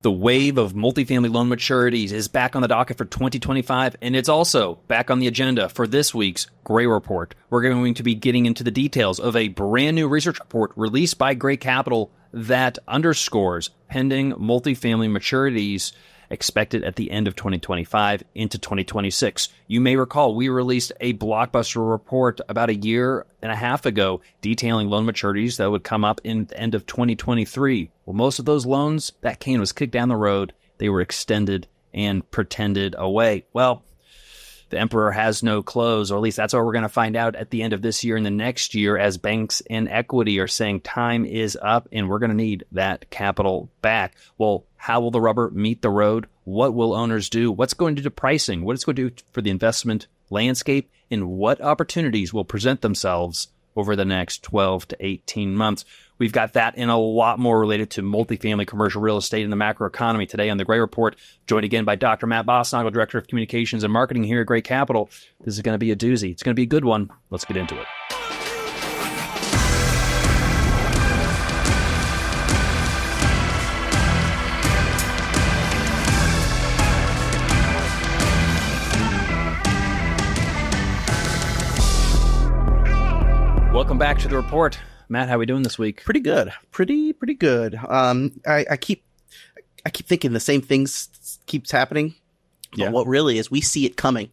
The wave of multifamily loan maturities is back on the docket for 2025, and it's also back on the agenda for this week's Gray Report. We're going to be getting into the details of a brand new research report released by Gray Capital that underscores pending multifamily maturities expected at the end of 2025 into 2026. You may recall we released a blockbuster report about a year and a half ago detailing loan maturities that would come up in the end of 2023. Well, most of those loans, that can was kicked down the road. They were extended and pretended away. Well, the emperor has no clothes, or at least that's what we're going to find out at the end of this year and the next year, as banks and equity are saying time is up and we're going to need that capital back. Well, how will the rubber meet the road? What will owners do? What's going to do to pricing? What it's going to do for the investment landscape? And what opportunities will present themselves over the next 12 to 18 months? We've got that and a lot more related to multifamily commercial real estate and the macroeconomy today on the Gray Report, joined again by Dr. Matt Bosnagel, Director of Communications and Marketing here at Gray Capital. This is going to be a doozy. It's going to be a good one. Let's get into it. Welcome back to the report. Matt, how are we doing this week? Pretty good. Pretty good. I keep thinking the same things keeps happening. But what really is, we see it coming.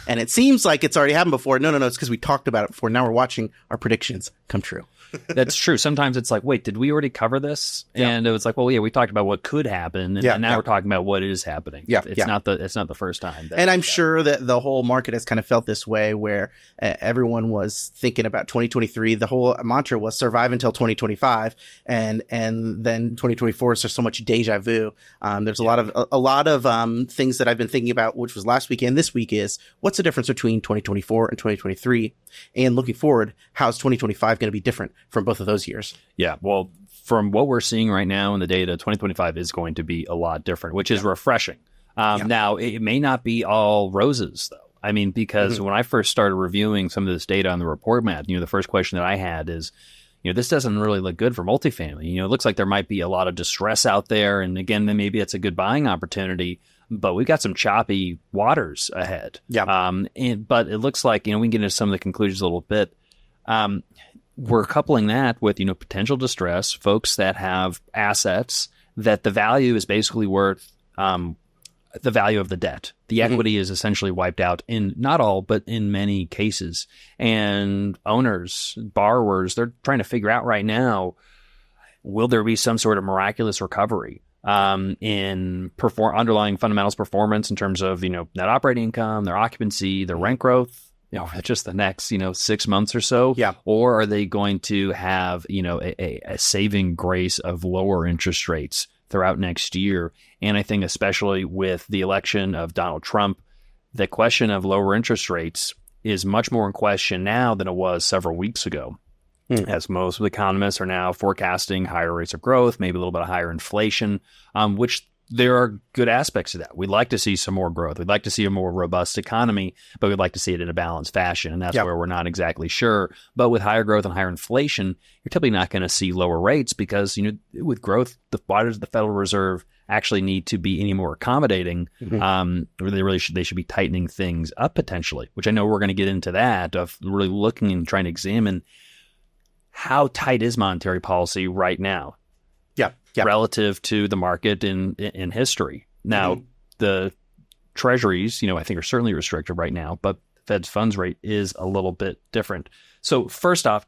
And it seems like it's already happened before. No, it's because we talked about it before. Now we're watching our predictions come true. That's true. Sometimes it's like, wait, did we already cover this? Yeah. And it was like, well, yeah, we talked about what could happen, and now we're talking about what is happening. It's not the first time. And I'm sure that the whole market has kind of felt this way, where everyone was thinking about 2023. The whole mantra was survive until 2025, and then 2024 is just so much deja vu. There's a lot of things that I've been thinking about, which was last week and this week, is what's the difference between 2024 and 2023, and looking forward, how's 2025 going to be different from both of those years? Yeah, well, from what we're seeing right now in the data, 2025 is going to be a lot different, which is refreshing. Now, it may not be all roses, though. I mean, because when I first started reviewing some of this data on the report, Matt, the first question that I had is, this doesn't really look good for multifamily. It looks like there might be a lot of distress out there. And again, then maybe it's a good buying opportunity, but we've got some choppy waters ahead. But it looks like, we can get into some of the conclusions a little bit. We're coupling that with, potential distress, folks that have assets that the value is basically worth the value of the debt. The equity is essentially wiped out in not all, but in many cases. And owners, borrowers, they're trying to figure out right now, will there be some sort of miraculous recovery in underlying fundamentals performance in terms of, net operating income, their occupancy, their rent growth? Just the next, 6 months or so? Or are they going to have, a saving grace of lower interest rates throughout next year? And I think especially with the election of Donald Trump, the question of lower interest rates is much more in question now than it was several weeks ago, as most of the economists are now forecasting higher rates of growth, maybe a little bit of higher inflation, which there are good aspects of that. We'd like to see some more growth. We'd like to see a more robust economy, but we'd like to see it in a balanced fashion. And that's where we're not exactly sure. But with higher growth and higher inflation, you're typically not going to see lower rates because, with growth, why does the Federal Reserve actually need to be any more accommodating? They should be tightening things up potentially, which I know we're going to get into that, of really looking and trying to examine how tight is monetary policy right now relative to the market in history. Now, the treasuries, I think are certainly restricted right now, but the Fed's funds rate is a little bit different. So first off,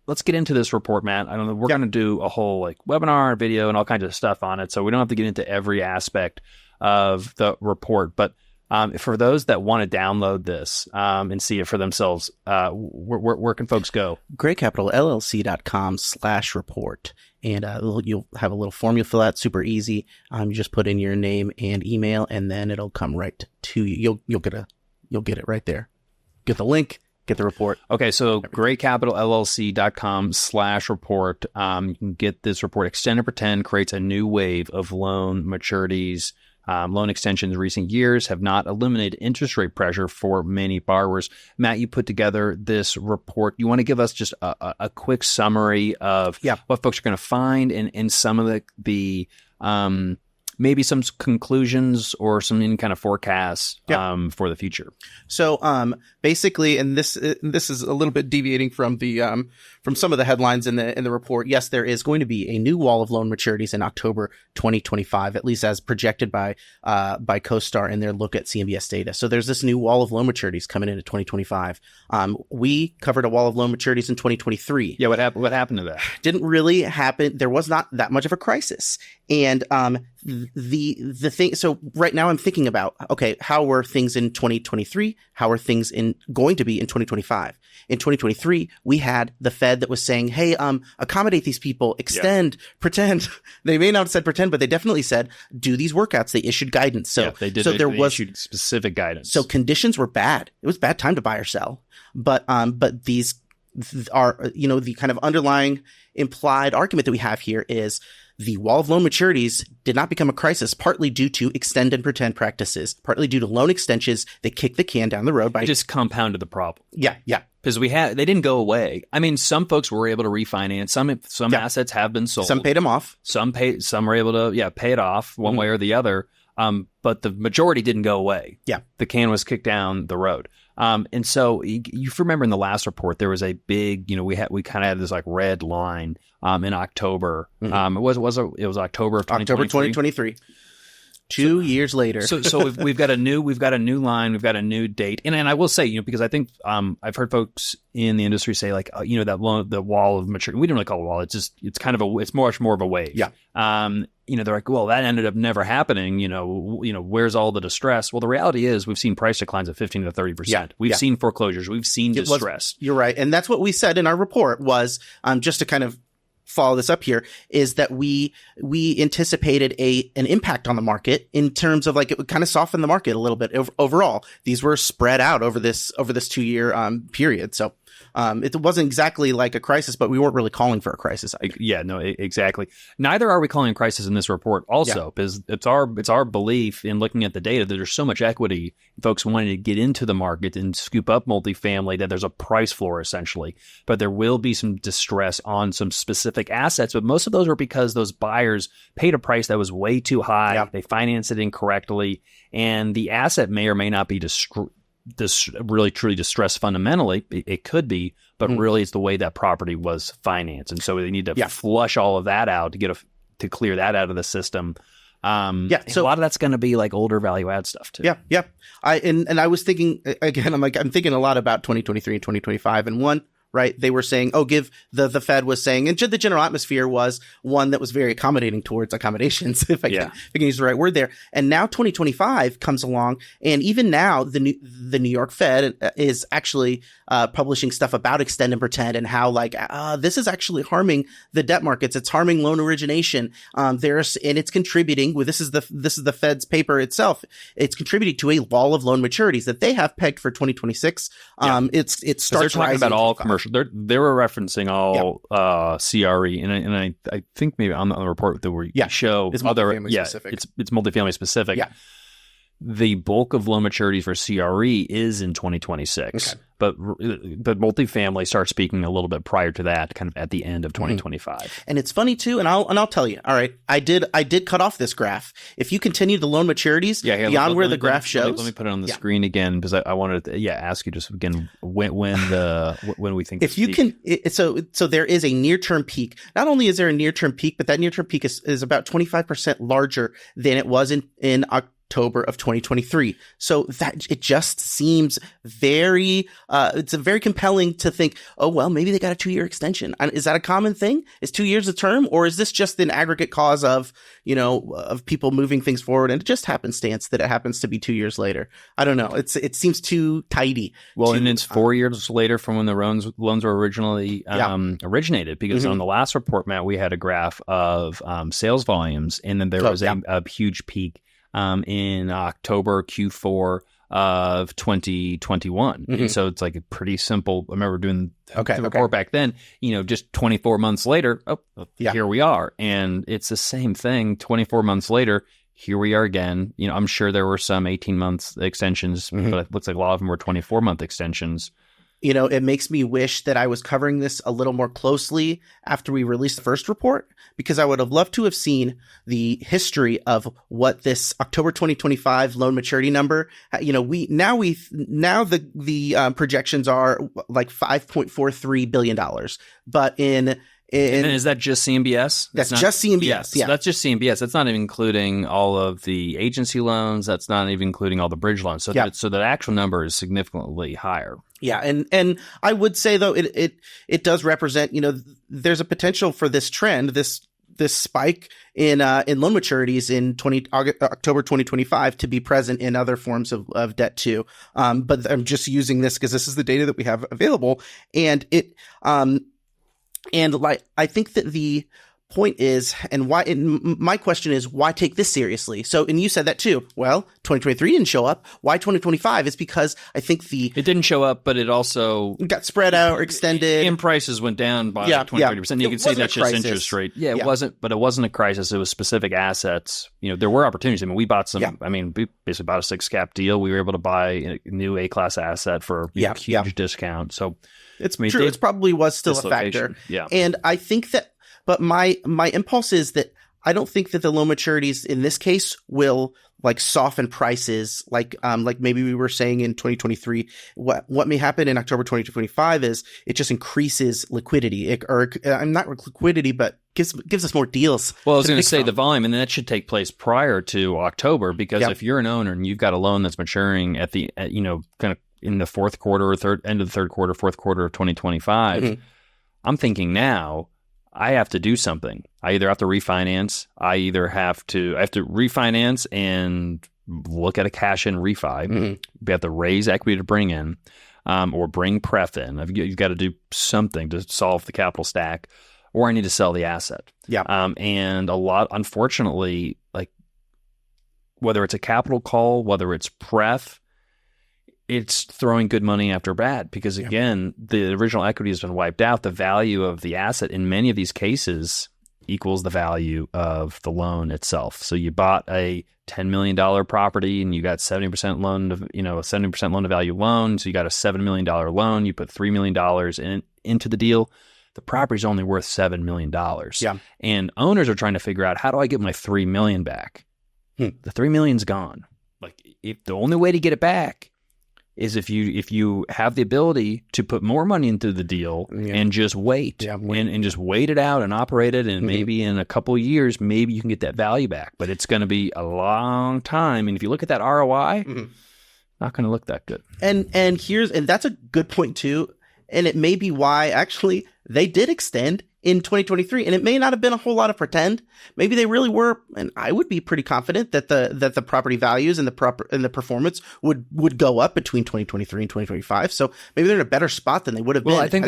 let's get into this report, Matt. I don't know, we're going to do a whole webinar, video, and all kinds of stuff on it. So we don't have to get into every aspect of the report, but for those that want to download this and see it for themselves, where can folks go? GrayCapitalLLC.com/report. And you'll have a little form you'll fill out, super easy. You just put in your name and email, and then it'll come right to you. You'll get it right there. Get the link, get the report. Okay, so GrayCapitalLLC.com/report. You can get this report. Extend and Pretend creates a new wave of loan maturities. Loan extensions in recent years have not eliminated interest rate pressure for many borrowers. Matt, you put together this report. You want to give us just a quick summary of what folks are going to find and some of the maybe some conclusions or some any kind of forecasts for the future. So basically, and this is a little bit deviating from the from some of the headlines in the report. Yes, there is going to be a new wall of loan maturities in October 2025, at least as projected by CoStar in their look at CMBS data. So there's this new wall of loan maturities coming into 2025. We covered a wall of loan maturities in 2023. Yeah, what happened to that? Didn't really happen. There was not that much of a crisis. And the thing, so right now I'm thinking about, okay, how were things in 2023? How are things going to be in 2025? In 2023, we had the Fed that was saying, hey, accommodate these people, extend, pretend. They may not have said pretend, but they definitely said, do these workouts. They issued guidance. So they did. So they issued specific guidance. So conditions were bad. It was a bad time to buy or sell. But these are, the kind of underlying implied argument that we have here is the wall of loan maturities did not become a crisis, partly due to extend and pretend practices, partly due to loan extensions that kicked the can down the road by. It just compounded the problem. Yeah. Because they didn't go away. I mean, some folks were able to refinance. Some assets have been sold. Some paid them off. Some were able to pay it off one way or the other. But the majority didn't go away. Yeah. The can was kicked down the road. And so you remember in the last report, there was a big, we kind of had this like red line, in October. It was October of 2023. October 2023. 2 years later. So we've got a new line, we've got a new date. And I will say, because I think, I've heard folks in the industry say like, the wall of maturity, we don't really call it a wall. It's kind of it's much more of a wave. Yeah. They're like, well, that ended up never happening. Where's all the distress? Well, the reality is we've seen price declines of 15 to 30%. Yeah. We've seen foreclosures. We've seen distress. You're right. And that's what we said in our report was, just to kind of follow this up here, is that we anticipated an impact on the market in terms of like it would kind of soften the market a little bit overall. These were spread out over this 2-year period. So it wasn't exactly like a crisis, but we weren't really calling for a crisis. Exactly. Neither are we calling a crisis in this report also, because it's our belief in looking at the data that there's so much equity, folks wanting to get into the market and scoop up multifamily, that there's a price floor essentially. But there will be some distress on some specific assets, but most of those are because those buyers paid a price that was way too high. Yeah. They financed it incorrectly, and the asset may or may not be really truly distressed fundamentally. It could be, but really it's the way that property was financed, and so they need to flush all of that out to clear that out of the system. So a lot of that's going to be like older value add stuff too. Yeah. I was thinking again, I'm thinking a lot about 2023 and 2025, and one. Right. They were saying, the Fed was saying, and the general atmosphere was one that was very accommodating towards accommodations, if I can use the right word there. And now 2025 comes along, and even now the New York Fed is actually publishing stuff about extend and pretend and how this is actually harming the debt markets. It's harming loan origination. And it's contributing. This is the Fed's paper itself. It's contributing to a wall of loan maturities that they have pegged for 2026. It starts they're talking about all commercial. They were referencing all CRE, and I think maybe on the report that we show it's multifamily specific. It's multifamily specific. Yeah. The bulk of loan maturities for CRE is in 2026, but multifamily starts speaking a little bit prior to that, kind of at the end of 2025. And it's funny too, and I'll tell you. All right, I did cut off this graph. If you continue the loan maturities beyond where the graph shows, let me put it on the screen again, because I wanted to ask you just again when we think if you can. So there is a near term peak. Not only is there a near term peak, but that near term peak is about 25% larger than it was in October of 2023. So that it just seems very, it's a very compelling to think, oh, well, maybe they got a 2-year extension. Is that a common thing? Is 2 years a term, or is this just an aggregate cause of people moving things forward, and it just happenstance that it happens to be 2 years later? I don't know. It seems too tidy. Well, and it's 4 years later from when the loans were originally originated, because on the last report, Matt, we had a graph of sales volumes, and then there was a huge peak in October Q4 of 2021. And so it's like a pretty simple, I remember doing the report back then, just 24 months later, here we are. And it's the same thing. 24 months later, here we are again. I'm sure there were some 18 months extensions, but it looks like a lot of them were 24-month extensions. it makes me wish that I was covering this a little more closely after we released the first report, because I would have loved to have seen the history of what this October 2025 loan maturity number, the projections are like $5.43 billion, but and is that just CMBS? That's just CMBS. Yes, yeah. That's just CMBS. That's not even including all of the agency loans. That's not even including all the bridge loans. So so the actual number is significantly higher. Yeah. And I would say, though, it does represent, there's a potential for this trend, this spike in loan maturities in October 2025 to be present in other forms of debt too. But I'm just using this because this is the data that we have available, and I think that the point is, and my question is, why take this seriously? So, and you said that too. Well, 2023 didn't show up. Why 2025? It's because I think it didn't show up, but it also got spread out or extended. And prices went down by 20-30%. You can say that's just interest rate. Yeah, it wasn't, but it wasn't a crisis. It was specific assets. There were opportunities. I mean, we bought some, we basically bought a 6 cap deal. We were able to buy a new A-class asset for a huge discount. So it's true. It probably was still a factor. Yeah. And I think that, but my impulse is that I don't think that the loan maturities in this case will like soften prices like maybe we were saying in 2023. What may happen in October 2025 is it just increases liquidity, not liquidity, but gives us more deals. Well, I was going to say the volume, and that should take place prior to October, because if you're an owner and you've got a loan that's maturing at kind of in the fourth quarter or end of the third quarter, fourth quarter of 2025, I'm thinking now, I have to do something. I either have to refinance. I have to refinance and look at a cash-in refi. We have to raise equity to bring in, or bring pref in. You've got to do something to solve the capital stack, or I need to sell the asset. Yeah. And a lot, unfortunately, like whether it's a capital call, whether it's pref, it's throwing good money after bad, because again, the original equity has been wiped out. The value of the asset in many of these cases equals the value of the loan itself. So you bought a $10 million property and you got 70% loan to, a 70% loan to value loan. So you got a $7 million loan. You put $3 million into the deal. The property's only worth $7 million. Yeah. And owners are trying to figure out, how do I get my $3 million back? The $3 million's gone. Like, if the only way to get it back is if you have the ability to put more money into the deal and just wait, and just wait it out and operate it, and maybe in a couple of years, maybe you can get that value back. But it's going to be a long time. And if you look at that ROI, not going to look that good. And that's a good point too. And it may be why actually they did extend in 2023, and it may not have been a whole lot of pretend. Maybe they really were, and I would be pretty confident that the property values and the performance would go up between 2023 and 2025. So maybe they're in a better spot than they would have been. I think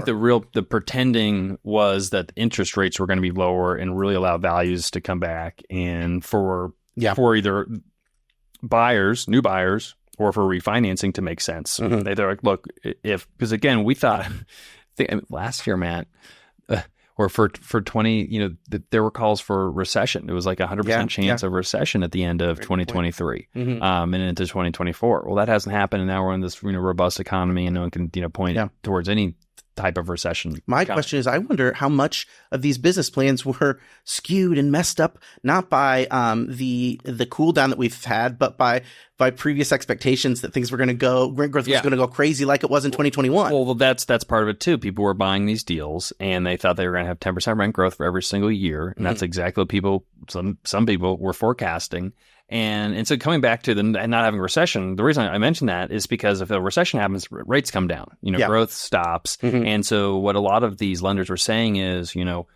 the pretending was that interest rates were going to be lower and really allow values to come back, and for either new buyers, or for refinancing to make sense. They're like, look, because again, we thought last year, Matt. Or for 20, there were calls for recession. It was like 100% chance of recession at the end of 2023 and into 2024. Well, that hasn't happened, and now we're in this robust economy, and no one can point towards any type of recession. My question is, I wonder how much of these business plans were skewed and messed up, not by the cool down that we've had, but by previous expectations that things were going to go, rent growth was going to go crazy like it was in 2021. Well, that's part of it too. People were buying these deals and they thought they were going to have 10% rent growth for every single year, and that's exactly what some people were forecasting. And so coming back to not having a recession, the reason I mentioned that is because if a recession happens, rates come down, growth stops. And so what a lot of these lenders were saying is,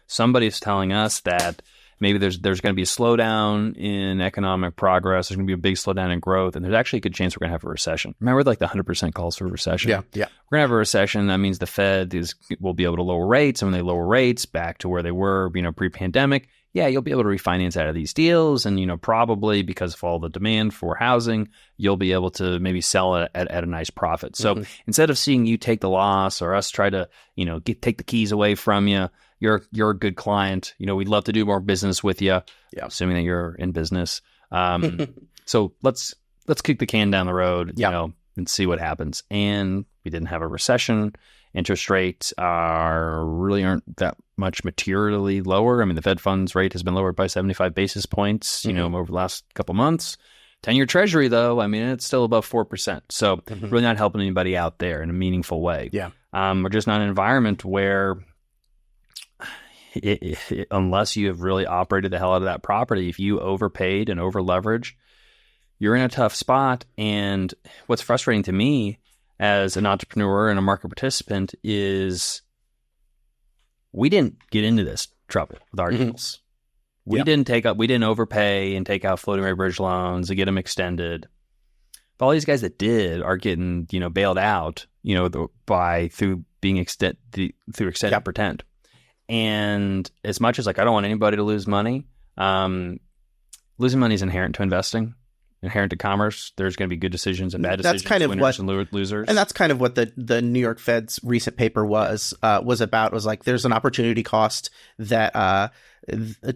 somebody's telling us that maybe there's going to be a slowdown in economic progress. There's going to be a big slowdown in growth, and there's actually a good chance we're going to have a recession. Remember, like the 100% calls for a recession? Yeah. We're going to have a recession. That means the Fed will be able to lower rates, and when they lower rates back to where they were, pre-pandemic, you'll be able to refinance out of these deals, and probably because of all the demand for housing, you'll be able to maybe sell it at a nice profit. So instead of seeing you take the loss or us try to take the keys away from you, you're a good client. We'd love to do more business with you, assuming that you're in business. So let's kick the can down the road, and see what happens. And We didn't have a recession. Interest rates really aren't that much materially lower. I mean, the Fed funds rate has been lowered by 75 basis points, over the last couple months. 10-year Treasury, though, I mean, it's still above 4%. So really not helping anybody out there in a meaningful way. Yeah. We're just not in an environment where unless you have really operated the hell out of that property, if you overpaid and over-leveraged, you're in a tough spot. And what's frustrating to me as an entrepreneur and a market participant is we didn't get into this trouble with our deals. We didn't overpay and take out floating rate bridge loans and get them extended. But all these guys that did are getting, bailed out, through extended pretend. And as much as I don't want anybody to lose money, losing money is inherent to investing. Inherent to commerce. There's going to be good decisions and bad decisions, winners and losers. And that's kind of what the New York Fed's recent paper was about. Was like there's an opportunity cost that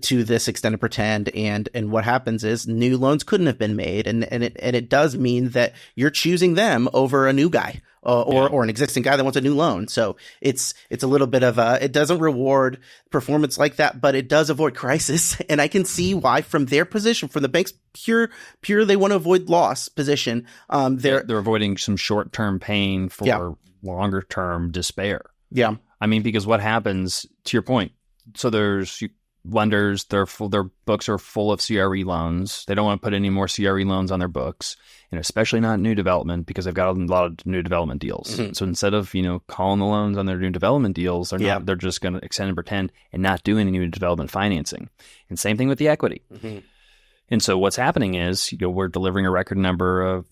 to this extended pretend, and what happens is new loans couldn't have been made, and it does mean that you're choosing them over a new guy. Or an existing guy that wants a new loan. So it's a little bit of it doesn't reward performance like that, but it does avoid crisis. And I can see why from their position, from the bank's pure, they want to avoid loss position. They're avoiding some short-term pain for longer-term despair. Yeah. I mean, because what happens, to your point, so there's lenders, their books are full of CRE loans. They don't want to put any more CRE loans on their books, and especially not new development because they've got a lot of new development deals. So instead of calling the loans on their new development deals, they're just going to extend and pretend and not do any new development financing. And same thing with the equity. And so what's happening is we're delivering a record number of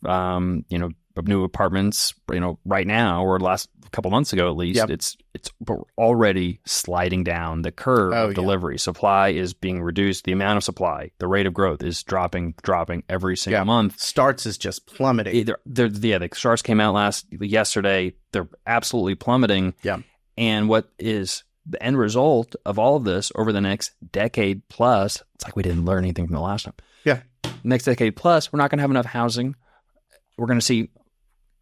of new apartments right now, or last couple months ago at least. It's we're already sliding down the curve of delivery. Supply is being reduced. The amount of supply, the rate of growth is dropping every single month. Starts is just plummeting. The starts came out yesterday. They're absolutely plummeting. And what is the end result of all of this over the next decade plus? It's like we didn't learn anything from the last time. Next decade plus, we're not going to have enough housing. We're going to see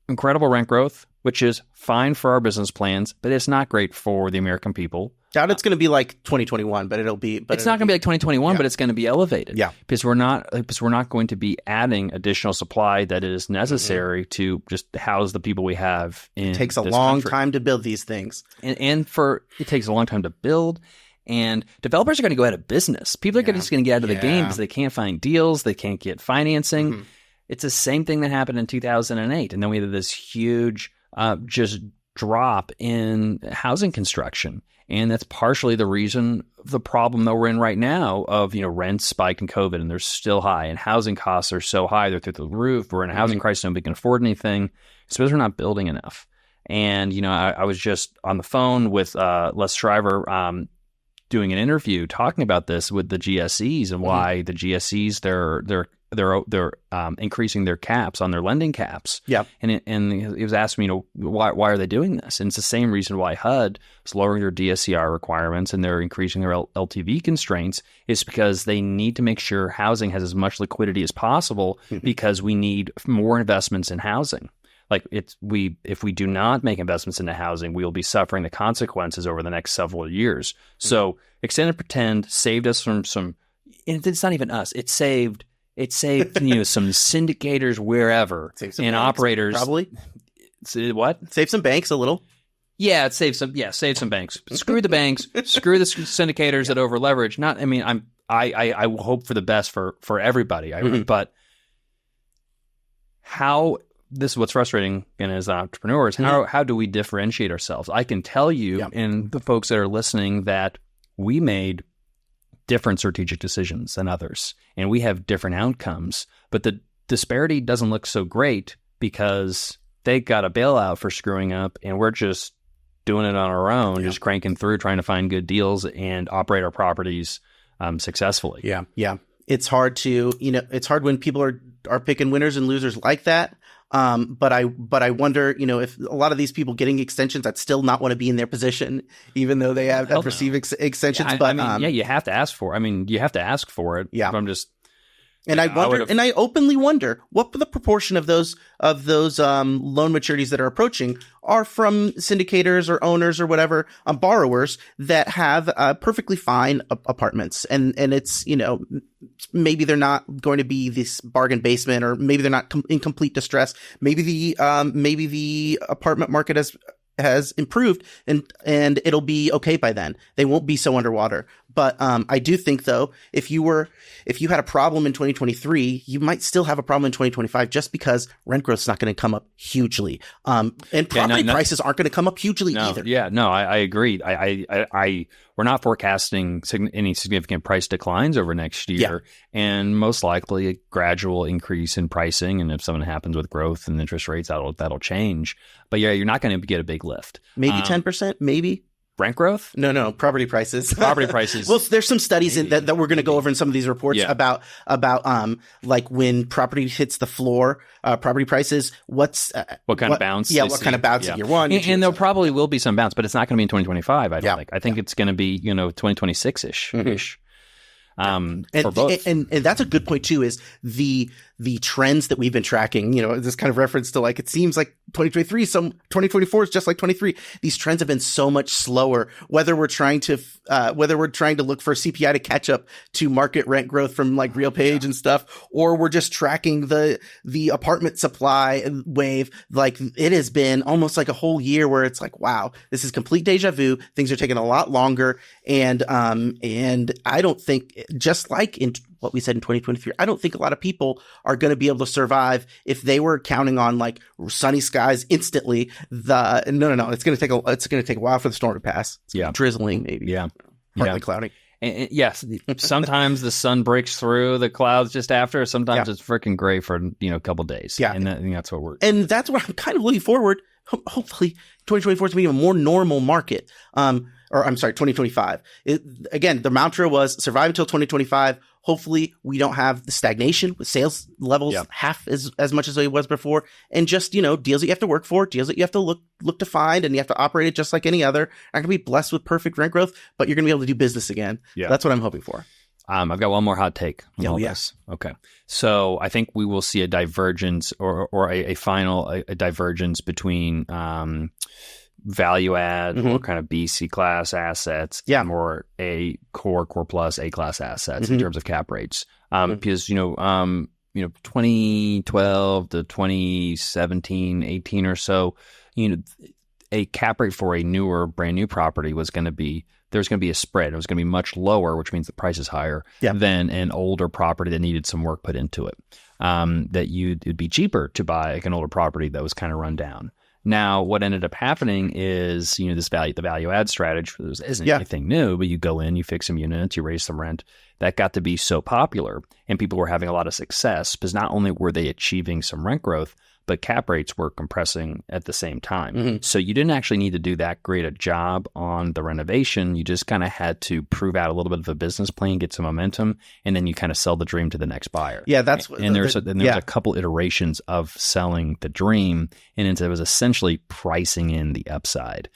incredible rent growth, which is fine for our business plans, but it's not great for the American people. Doubt it's going to be like 2021, but it'll be. It's not going to be like 2021, but it's going to be elevated. Because we're not going to be adding additional supply that is necessary to just house the people we have. It takes a long time to build these things, it takes a long time to build. And developers are going to go out of business. People are just going to get out of the game because they can't find deals. They can't get financing. It's the same thing that happened in 2008. And then we had this huge just drop in housing construction. And that's partially the reason, the problem that we're in right now of, rents spiked in COVID and they're still high, and housing costs are so high, they're through the roof. We're in a housing crisis. Nobody can afford anything. It's because we're not building enough. And, I was just on the phone with Les Shriver, doing an interview talking about this with the GSEs and why the GSEs they're increasing their caps on their lending caps. And he was asking me, why are they doing this? And it's the same reason why HUD is lowering their DSCR requirements and they're increasing their LTV constraints, is because they need to make sure housing has as much liquidity as possible because we need more investments in housing. If we do not make investments into housing, we will be suffering the consequences over the next several years. So extended pretend saved us from some, and it's not even us. It saved some syndicators wherever and banks, operators. Probably. What? Save some banks a little. Yeah, save some banks. Screw the banks. Screw the syndicators that over leverage. I hope for the best for everybody. But how? This is what's frustrating, and as entrepreneurs, how do we differentiate ourselves? I can tell you and the folks that are listening that we made different strategic decisions than others, and we have different outcomes, but the disparity doesn't look so great because they got a bailout for screwing up, and we're just doing it on our own, just cranking through, trying to find good deals and operate our properties successfully. It's hard to, it's hard when people are picking winners and losers like that. But I wonder, if a lot of these people getting extensions, I'd still not want to be in their position, even though they have received extensions. You have to ask for it. You have to ask for it. And I wonder, and I openly wonder what the proportion of those loan maturities that are approaching are from syndicators or owners or whatever, borrowers that have perfectly fine apartments, and it's, you know, maybe they're not going to be this bargain basement, or maybe they're not in complete distress. Maybe the apartment market has improved and it'll be okay by then. They won't be so underwater. But I do think, though, if you had a problem in 2023, you might still have a problem in 2025, just because rent growth is not going to come up hugely, and property prices aren't going to come up hugely either. Yeah, no, I agree. We're not forecasting any significant price declines over next year, and most likely a gradual increase in pricing. And if something happens with growth and interest rates, that'll change. But yeah, you're not going to get a big lift. Maybe 10%, maybe. Rent growth? No, property prices. Property prices. Well, there's some studies that we're going to go over in some of these reports about like when property hits the floor, property prices, what kind of bounce? Yeah, what kind of bounce in year one. And there probably will be some bounce, but it's not going to be in 2025, I don't think. I think it's going to be, 2026-ish. For both. And that's a good point too, is the trends that we've been tracking, this kind of reference to, like, it seems like 2024 is just like 23. These trends have been so much slower, whether we're trying to look for CPI to catch up to market rent growth from like RealPage and stuff, or we're just tracking the apartment supply wave. Like, it has been almost like a whole year where it's like, wow, this is complete deja vu. Things are taking a lot longer. And I don't think, just like in what we said in 2023, I don't think a lot of people are going to be able to survive if they were counting on like sunny skies instantly. No. It's going to take a while for the storm to pass. It's drizzling, maybe. Partly cloudy. And yes, sometimes the sun breaks through the clouds just after. Sometimes it's freaking gray for a couple days. Yeah, and that's what we're. And that's what I'm kind of looking forward. Hopefully, 2024 is going to be a more normal market. 2025. Again, the mantra was survive until 2025. Hopefully, we don't have the stagnation with sales levels half as much as it was before, and just deals that you have to work for, deals that you have to look to find, and you have to operate it just like any other. Not gonna be blessed with perfect rent growth, but you're gonna be able to do business again. Yeah, that's what I'm hoping for. I've got one more hot take on all this. Okay. So I think we will see a divergence or a final divergence between value add or kind of BC class assets and more a core plus A class assets in terms of cap rates. Because 2012 to 2017, 18 or so, a cap rate for a brand new property was going to be, there's going to be a spread. It was going to be much lower, which means the price is higher than an older property that needed some work put into it. It'd be cheaper to buy like an older property that was kind of run down. Now, what ended up happening is, the value add strategy isn't anything new, but you go in, you fix some units, you raise some rent. That got to be so popular, and people were having a lot of success because not only were they achieving some rent growth, but cap rates were compressing at the same time. So you didn't actually need to do that great a job on the renovation. You just kind of had to prove out a little bit of a business plan, get some momentum, and then you kind of sell the dream to the next buyer. Yeah, that's and there's a couple iterations of selling the dream, and it was essentially pricing in the upside.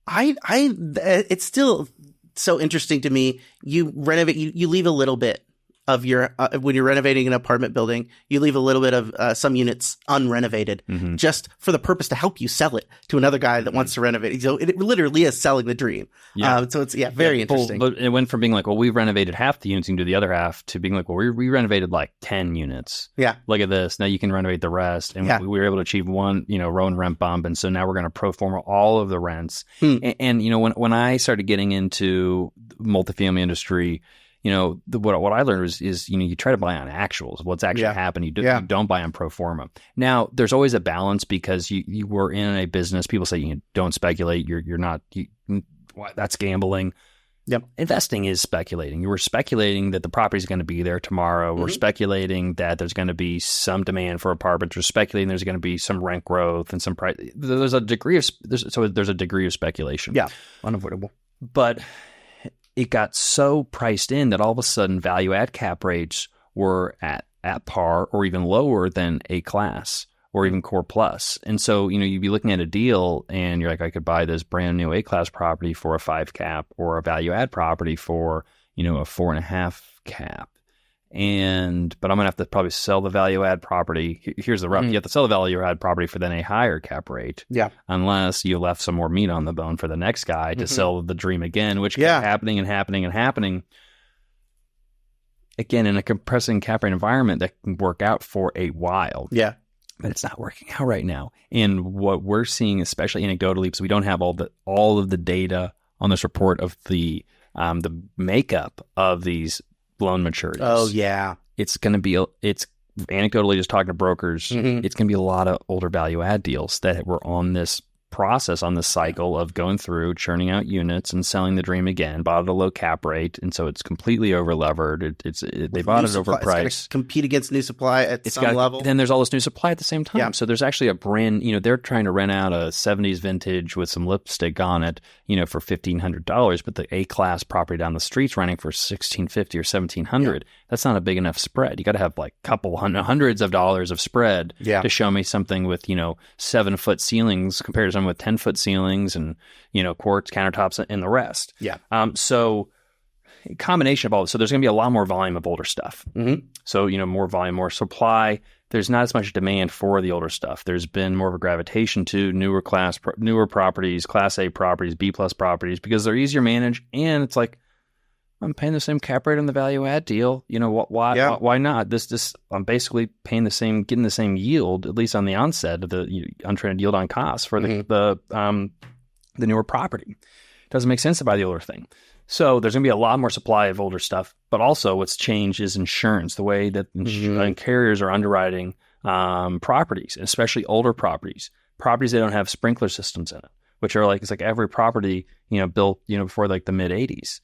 It's still so interesting to me. You renovate, you leave a little bit of your when you're renovating an apartment building, you leave a little bit of some units unrenovated just for the purpose to help you sell it to another guy that wants to renovate it. So it literally is selling the dream. So it's very interesting. But it went from being like, well, we renovated half the units, you can do the other half, to being like, well, we renovated like 10 units. Yeah. Look at this. Now you can renovate the rest. And we were able to achieve one, row and rent bump. And so now we're going to pro forma all of the rents. And when I started getting into the multifamily industry, what I learned is you try to buy on actuals, what's actually happened. You don't buy on pro forma. Now, there's always a balance because you were in a business. People say you don't speculate. You're not. That's gambling. Yep. Investing is speculating. You were speculating that the property is going to be there tomorrow. We're speculating that there's going to be some demand for apartments. We're speculating there's going to be some rent growth and some price. There's a degree of speculation. Yeah, unavoidable. But it got so priced in that all of a sudden value add cap rates were at par or even lower than A class or even core plus. And so, you'd be looking at a deal and you're like, I could buy this brand new A class property for a 5 cap or a value add property for, a 4.5 cap. but I'm gonna have to probably sell the value add property. Here's the rub: you have to sell the value add property for then a higher cap rate. Yeah. Unless you left some more meat on the bone for the next guy to sell the dream again, which kept happening and happening and happening. Again, in a compressing cap rate environment, that can work out for a while. Yeah. But it's not working out right now. And what we're seeing, especially anecdotally, because we don't have all of the data on this report of the makeup of these loan maturities. Oh yeah, it's anecdotally just talking to brokers. It's going to be a lot of older value add deals that were on this process, on this cycle of going through, churning out units and selling the dream again, bought at a low cap rate, and so it's completely over levered. They bought it overpriced. It's compete against new supply at some level. Then there's all this new supply at the same time. Yeah. So there's actually a brand. They're trying to rent out a '70s vintage with some lipstick on it, for $1,500, but the A class property down the street's renting for $1,650 or $1,700. Yeah. That's not a big enough spread. You got to have like a couple hundreds of dollars of spread to show me something with 7-foot ceilings compared to something with 10-foot ceilings and quartz countertops and the rest. Yeah. So combination of all this. So there's going to be a lot more volume of older stuff. So more volume, more supply. There's not as much demand for the older stuff. There's been more of a gravitation to newer properties, Class A properties, B plus properties, because they're easier to manage, and it's like, I'm paying the same cap rate on the value add deal. Why not? This I'm basically getting the same yield, at least on the onset of the untraded yield on cost for the newer property. It doesn't make sense to buy the older thing. So there's going to be a lot more supply of older stuff, but also what's changed is insurance, the way that carriers are underwriting properties, especially older properties that don't have sprinkler systems in it, which are it's like every property built before like the mid 80s.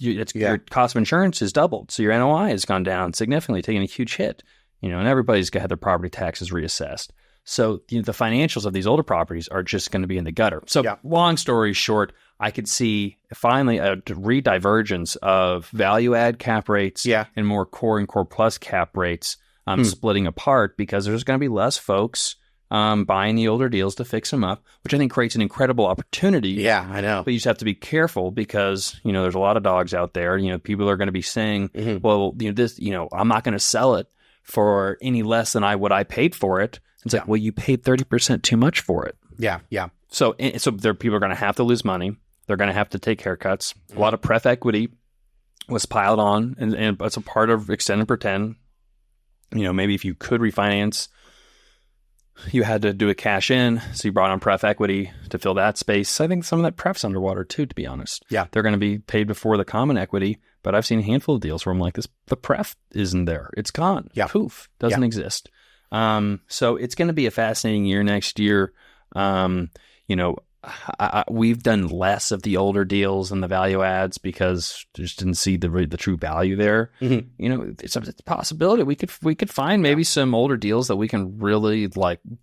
Your cost of insurance is doubled, so your NOI has gone down significantly, taking a huge hit. And everybody's got their property taxes reassessed. So the financials of these older properties are just going to be in the gutter. So long story short, I could see finally a re-divergence of value add cap rates and more core and core plus cap rates splitting apart, because there's going to be less folks buying the older deals to fix them up, which I think creates an incredible opportunity. Yeah, I know. But you just have to be careful because, there's a lot of dogs out there. People are going to be saying, well, I'm not going to sell it for any less than what I paid for it. It's like, well, you paid 30% too much for it. Yeah, yeah. So people are going to have to lose money. They're going to have to take haircuts. A lot of pref equity was piled on, and it's a part of extend and pretend. Maybe if you could refinance, you had to do a cash in, so you brought on pref equity to fill that space. I think some of that pref's underwater too, to be honest. Yeah. They're going to be paid before the common equity, but I've seen a handful of deals where I'm like, the pref isn't there. It's gone. Yeah. Poof. Doesn't exist. So it's going to be a fascinating year next year. We've done less of the older deals and the value adds because just didn't see the true value there. It's a possibility we could find maybe some older deals that we can really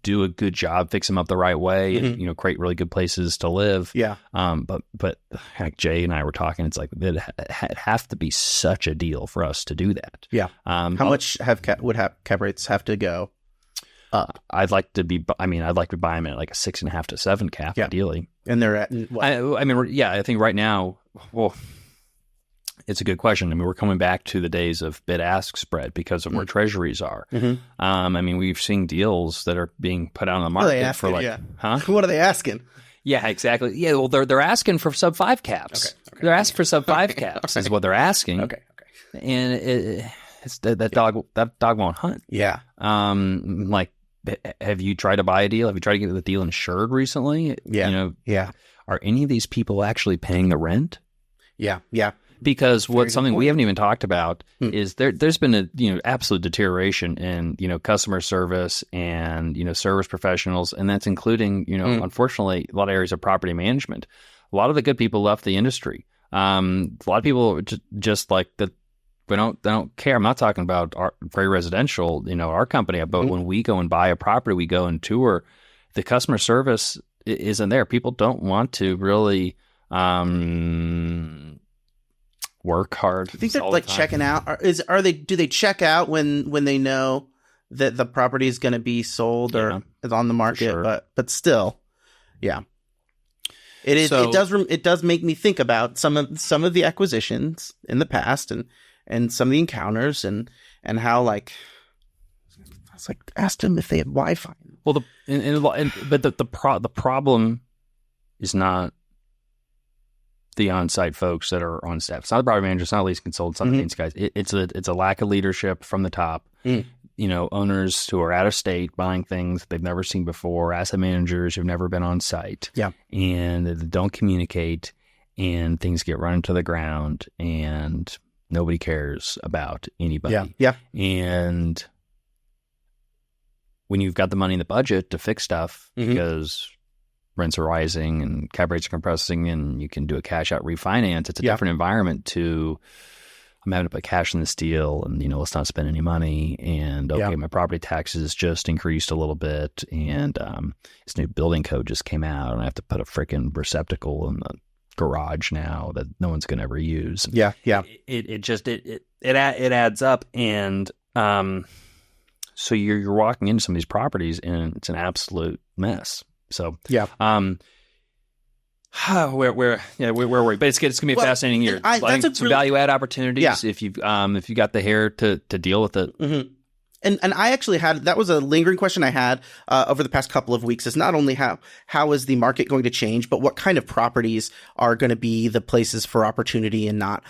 do a good job, fix them up the right way, and create really good places to live. Yeah. But heck, Jay and I were talking. It's like it have to be such a deal for us to do that. Yeah. How much would cap rates have to go up? I'd like to buy them at like a 6.5 to 7 cap, ideally. And they're at what? I think right now, well, it's a good question. We're coming back to the days of bid-ask spread because of where treasuries are. We've seen deals that are being put out on the market for What are they asking? Yeah, exactly. Yeah, well, they're asking for sub 5 caps. Okay. They're asking for sub 5 caps is what they're asking. Okay. And it's that dog won't hunt. Yeah. Have you tried to buy a deal? Have you tried to get the deal insured recently? Yeah. Are any of these people actually paying the rent? Yeah. Yeah. Because something we haven't even talked about is there's been a absolute deterioration in customer service and service professionals, and that's including unfortunately a lot of areas of property management. A lot of the good people left the industry. A lot of people just like that. They don't care. I'm not talking about our very residential, our company, but when we go and buy a property, we go and tour, the customer service isn't there. People don't want to really work hard. I think they're checking out. Do they check out when they know that the property is going to be sold or is on the market? Sure. But still, yeah. It is. It does make me think about some of the acquisitions in the past, and some of the encounters and how like I was like asked them if they had Wi-Fi. Well, but the problem is not the on-site folks that are on staff. It's not the property manager. It's not lease consultants. It's not the maintenance guys. It's a lack of leadership from the top. Owners who are out of state buying things they've never seen before, asset managers who've never been on site, and they don't communicate, and things get run into the ground, and nobody cares about anybody. And when you've got the money in the budget to fix stuff because rents are rising and cap rates are compressing, and you can do a cash out refinance, it's a different environment to. I'm having to put cash in this deal and, let's not spend any money. And my property taxes just increased a little bit. And this new building code just came out and I have to put a freaking receptacle in the garage now that no one's going to ever use. It adds up. And so you're walking into some of these properties and it's an absolute mess. So, where were we? But it's gonna be a fascinating year. I think some value add opportunities if you got the hair to deal with it. And I actually that was a lingering question I had over the past couple of weeks, is not only how is the market going to change, but what kind of properties are going to be the places for opportunity and not,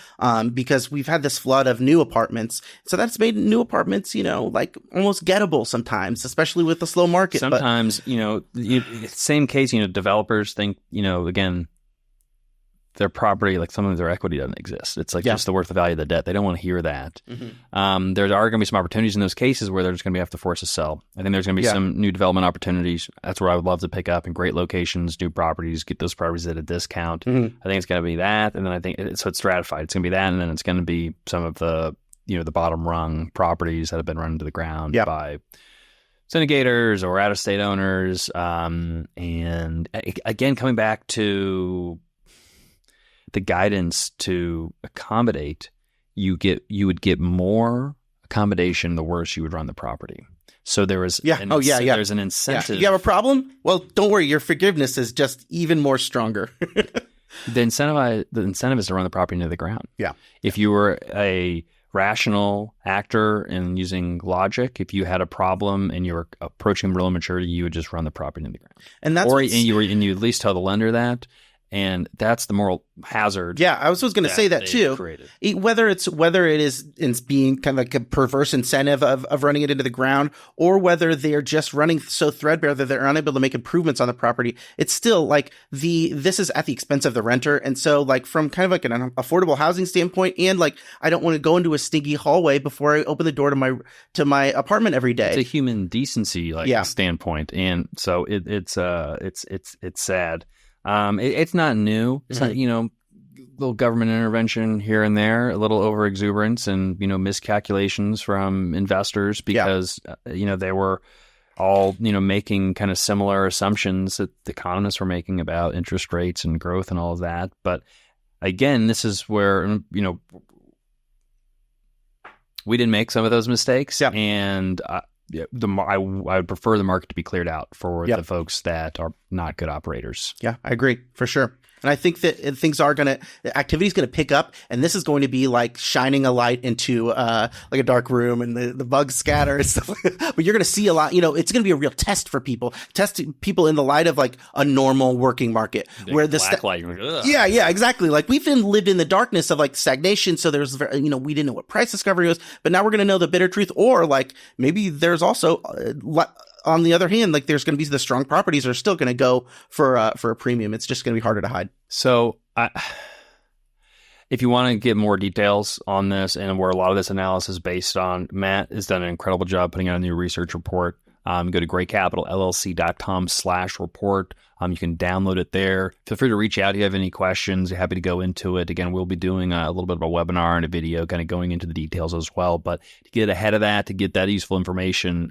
because we've had this flood of new apartments. So that's made new apartments, like almost gettable sometimes, especially with the slow market. Sometimes, same case, developers think, again, their property, like some of their equity doesn't exist. It's like just the worth, the value of the debt. They don't want to hear that. There are going to be some opportunities in those cases where they're just going to have to force to sell. I think there's going to be some new development opportunities. That's where I would love to pick up in great locations, new properties, get those properties at a discount. I think it's going to be that. And then I think it's stratified. It's going to be that. And then it's going to be some of the, the bottom rung properties that have been run into the ground by syndicators or out of state owners. And again, coming back to the guidance to accommodate, you would get more accommodation the worse you would run the property. So there was there's an incentive. You have a problem? Well, don't worry, your forgiveness is just even more stronger. The incentive is to run the property into the ground. If you were a rational actor and using logic, if you had a problem and you were approaching real maturity, you would just run the property into the ground. And you at least tell the lender that. And that's the moral hazard. Yeah, I was going to say that too. Created. Whether it is in being kind of like a perverse incentive of running it into the ground, or whether they're just running so threadbare that they're unable to make improvements on the property, it's still like this is at the expense of the renter. And so like from kind of like an affordable housing standpoint, and like I don't want to go into a stinky hallway before I open the door to my apartment every day. It's a human decency standpoint, and so it's sad. It's not new. It's not, little government intervention here and there, a little over exuberance and, miscalculations from investors because, they were all, making kind of similar assumptions that the economists were making about interest rates and growth and all of that. But again, this is where, we didn't make some of those mistakes. And I would prefer the market to be cleared out for the folks that are not good operators. Yeah, I agree for sure. And I think that activity is going to pick up, and this is going to be like shining a light into like a dark room, and the bugs scatter and stuff. But you're going to see a lot. It's going to be a real test for people, testing people in the light of like a normal working market, where the light. Exactly. Like we've lived in the darkness of like stagnation. So there's we didn't know what price discovery was, but now we're going to know the bitter truth. Or like maybe there's also on the other hand, like there's going to be the strong properties are still going to go for a premium. It's just going to be harder to hide. So if you want to get more details on this and where a lot of this analysis is based on, Matt has done an incredible job putting out a new research report. Go to greatcapitalllc.com/report. You can download it there. Feel free to reach out if you have any questions. Happy to go into it. Again, we'll be doing a little bit of a webinar and a video kind of going into the details as well. But to get ahead of that, to get that useful information,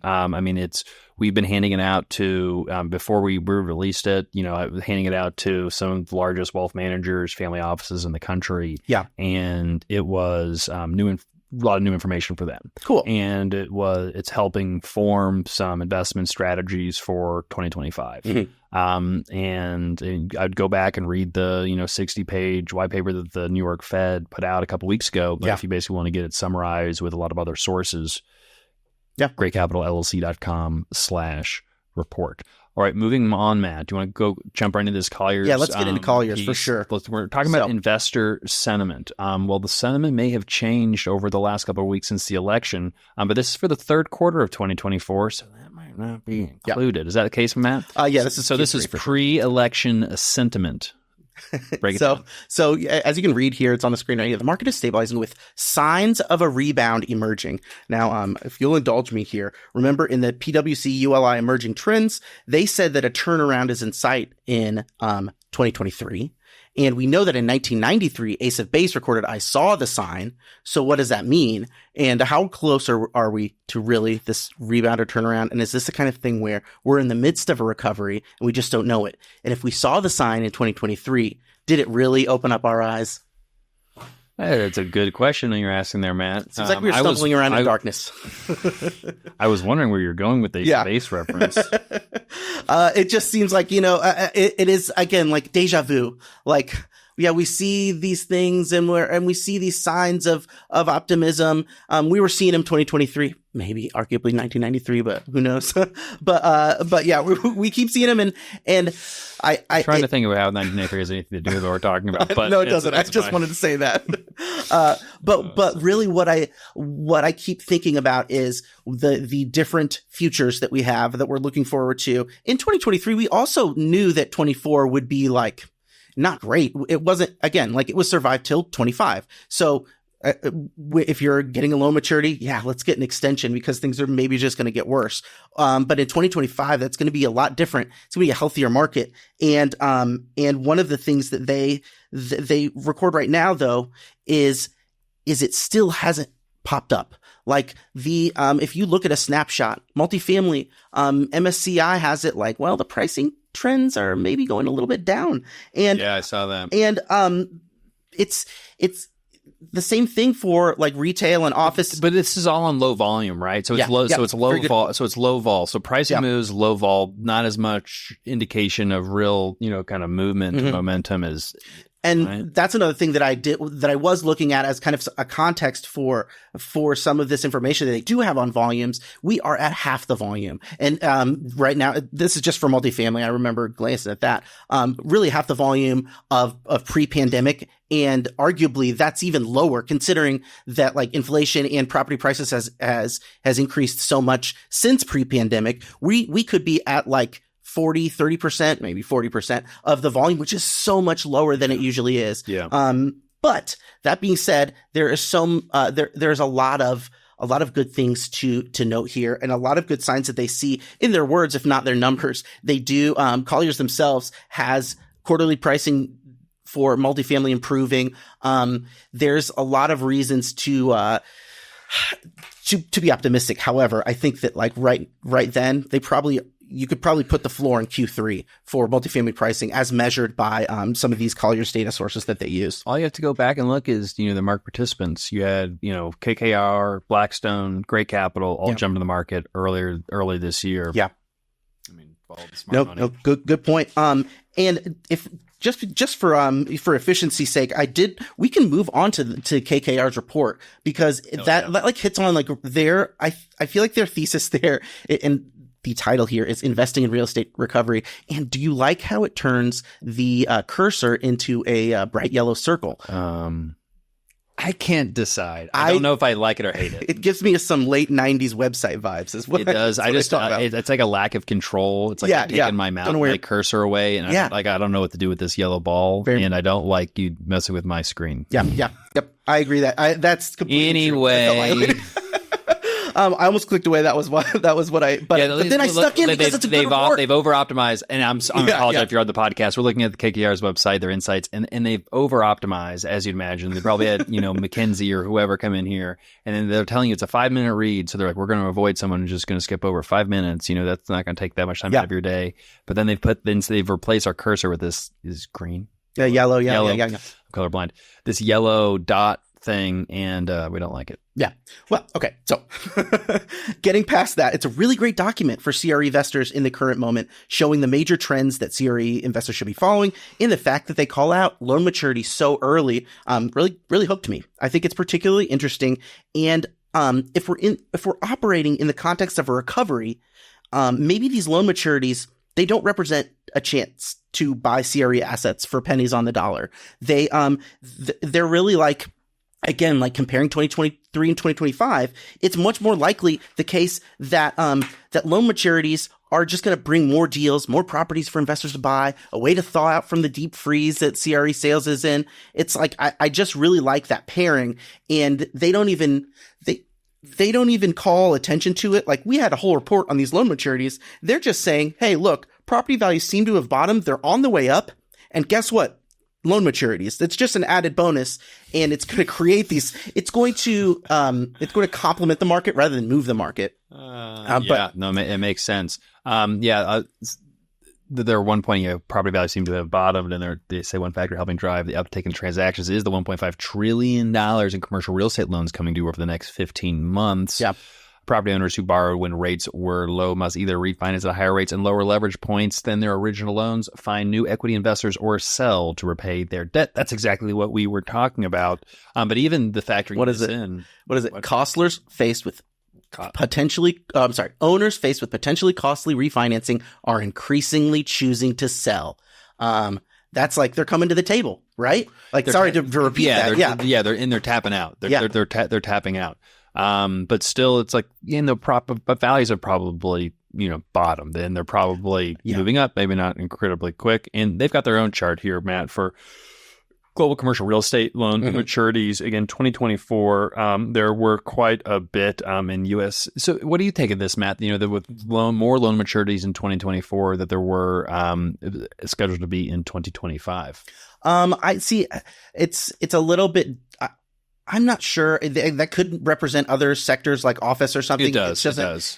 we've been handing it out to, before we released it, I was handing it out to some of the largest wealth managers, family offices in the country. Yeah. And it was new lot of new information for them. Cool. And it's helping form some investment strategies for 2025. And I'd go back and read the 60-page white paper that the New York Fed put out a couple weeks ago. But if you basically want to get it summarized with a lot of other sources, greatcapitallc.com/report. All right, moving on, Matt. Do you want to go jump right into this Colliers? Yeah, let's get into Colliers for sure. We're talking about investor sentiment. Well, the sentiment may have changed over the last couple of weeks since the election, but this is for the third quarter of 2024, so that might not be included. Is that the case, Matt? Yeah, this is pre-election sentiment. Break it down. So as you can read here, it's on the screen right here. The market is stabilizing with signs of a rebound emerging. Now, if you'll indulge me here, remember in the PwC ULI emerging trends, they said that a turnaround is in sight in 2023. And we know that in 1993, Ace of Base recorded, "I saw the sign." So what does that mean? And how close are we to really this rebound or turnaround? And is this the kind of thing where we're in the midst of a recovery and we just don't know it? And if we saw the sign in 2023, did it really open up our eyes? That's a good question that you're asking there, Matt. Seems like we were stumbling around in darkness. I was wondering where you're going with the Ace of Base reference. It just seems like, it is, again, like deja vu. Like, we see these things and we see these signs of optimism. We were seeing them 2023, maybe arguably 1993, but who knows? but yeah, we keep seeing them and I'm trying to think about how 1993 has anything to do with what we're talking about. But no, it doesn't. I just wanted to say that. But really what I keep thinking about is the different futures that we have that we're looking forward to. In 2023, we also knew that 24 would be like, not great. It wasn't, again, like it was survived till 25. So if you're getting a loan maturity, let's get an extension because things are maybe just going to get worse. But in 2025, that's going to be a lot different. It's going to be a healthier market. And one of the things that they record right now though is it still hasn't popped up. Like if you look at a snapshot, multifamily, MSCI has it like, well, the pricing trends are maybe going a little bit down. And I saw that. And it's the same thing for like retail and office. But this is all on low volume, right? So it's low. So it's low vol. So it's low vol. So pricing moves, low vol. Not as much indication of real, kind of movement momentum as. And that's another thing that I was looking at as kind of a context for some of this information that they do have on volumes. We are at half the volume. And, right now, this is just for multifamily. I remember glancing at that. Really half the volume of pre-pandemic. And arguably that's even lower considering that like inflation and property prices has increased so much since pre-pandemic. We could be at like 30%, maybe 40% of the volume, which is so much lower than it usually is. Yeah. But that being said, there is there's a lot of good things to note here and a lot of good signs that they see in their words, if not their numbers. They do, Colliers themselves has quarterly pricing for multifamily improving. There's a lot of reasons to be optimistic. However, I think that like right then you could probably put the floor in Q3 for multifamily pricing as measured by some of these Colliers data sources that they use. All you have to go back and look is, the market participants. You had, KKR, Blackstone, Great Capital all jumped in the market early this year. Yeah. I mean, all the smart money. No, good point. And if just for efficiency's sake, we can move on to KKR's report because that like hits on like I feel like their thesis there and the title here is investing in real estate recovery. And do you like how it turns the cursor into a bright yellow circle? I can't decide. I don't know if I like it or hate it. It gives me some late 90s website vibes as well. It does. It's like a lack of control. It's like I'm taking my mouse my cursor away and I don't know what to do with this yellow ball. And I don't like you messing with my screen. Yep. I agree that's completely anyway. True. I almost clicked away. That was what I. But then I stuck in because it's a good report. They've over optimized, and I'm apologize if you're on the podcast. We're looking at the KKR's website, their insights, and they've over optimized, as you'd imagine. They probably had McKinsey or whoever come in here, and then they're telling you it's a 5-minute read. So they're like, we're going to avoid someone who's just going to skip over 5 minutes. That's not going to take that much time out of your day. But then they've replaced our cursor with this is green. Yeah, yellow. Yeah. I'm colorblind. This yellow dot thing, and we don't like it. Yeah. Well, okay. So getting past that, it's a really great document for CRE investors in the current moment, showing the major trends that CRE investors should be following. In the fact that they call out loan maturity so early, really hooked me. I think it's particularly interesting. And if we're operating in the context of a recovery, maybe these loan maturities, they don't represent a chance to buy CRE assets for pennies on the dollar. They're really like, again, like comparing 2023 and 2025, it's much more likely the case that that loan maturities are just going to bring more deals, more properties for investors to buy, a way to thaw out from the deep freeze that CRE sales is in. It's like I just really like that pairing, and they don't even call attention to it. Like, we had a whole report on these loan maturities. They're just saying, hey, look, property values seem to have bottomed. They're on the way up. And guess what? Loan maturities. That's just an added bonus. And it's going to create these, it's going to complement the market rather than move the market. It makes sense. There one point, property values seem to have bottomed, and they say one factor helping drive the uptake in transactions is the $1.5 trillion in commercial real estate loans coming due over the next 15 months. Yeah. Property owners who borrowed when rates were low must either refinance at higher rates and lower leverage points than their original loans, find new equity investors, or sell to repay their debt. That's exactly what we were talking about. But even the factoring What is it? Owners faced with potentially costly refinancing are increasingly choosing to sell. That's like they're coming to the table, right? Like, sorry to repeat that. They're tapping out. They're tapping out. But still, it's like, but values have probably, bottomed, and they're probably moving up, maybe not incredibly quick. And they've got their own chart here, Matt, for global commercial real estate loan maturities. Again, 2024, there were quite a bit in U.S. So what do you take of this, Matt? With more loan maturities in 2024 that there were scheduled to be in 2025. I see. It's a little bit. I'm not sure that could represent other sectors like office or something. It does.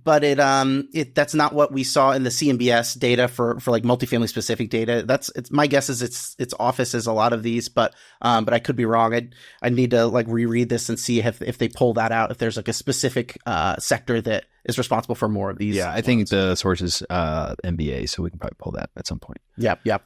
But that's not what we saw in the CMBS data for like multifamily specific data. My guess is it's office is a lot of these, but I could be wrong. I need to like reread this and see if they pull that out, if there's like a specific sector that is responsible for more of these. Yeah, I think the source is MBA, so we can probably pull that at some point. Yep.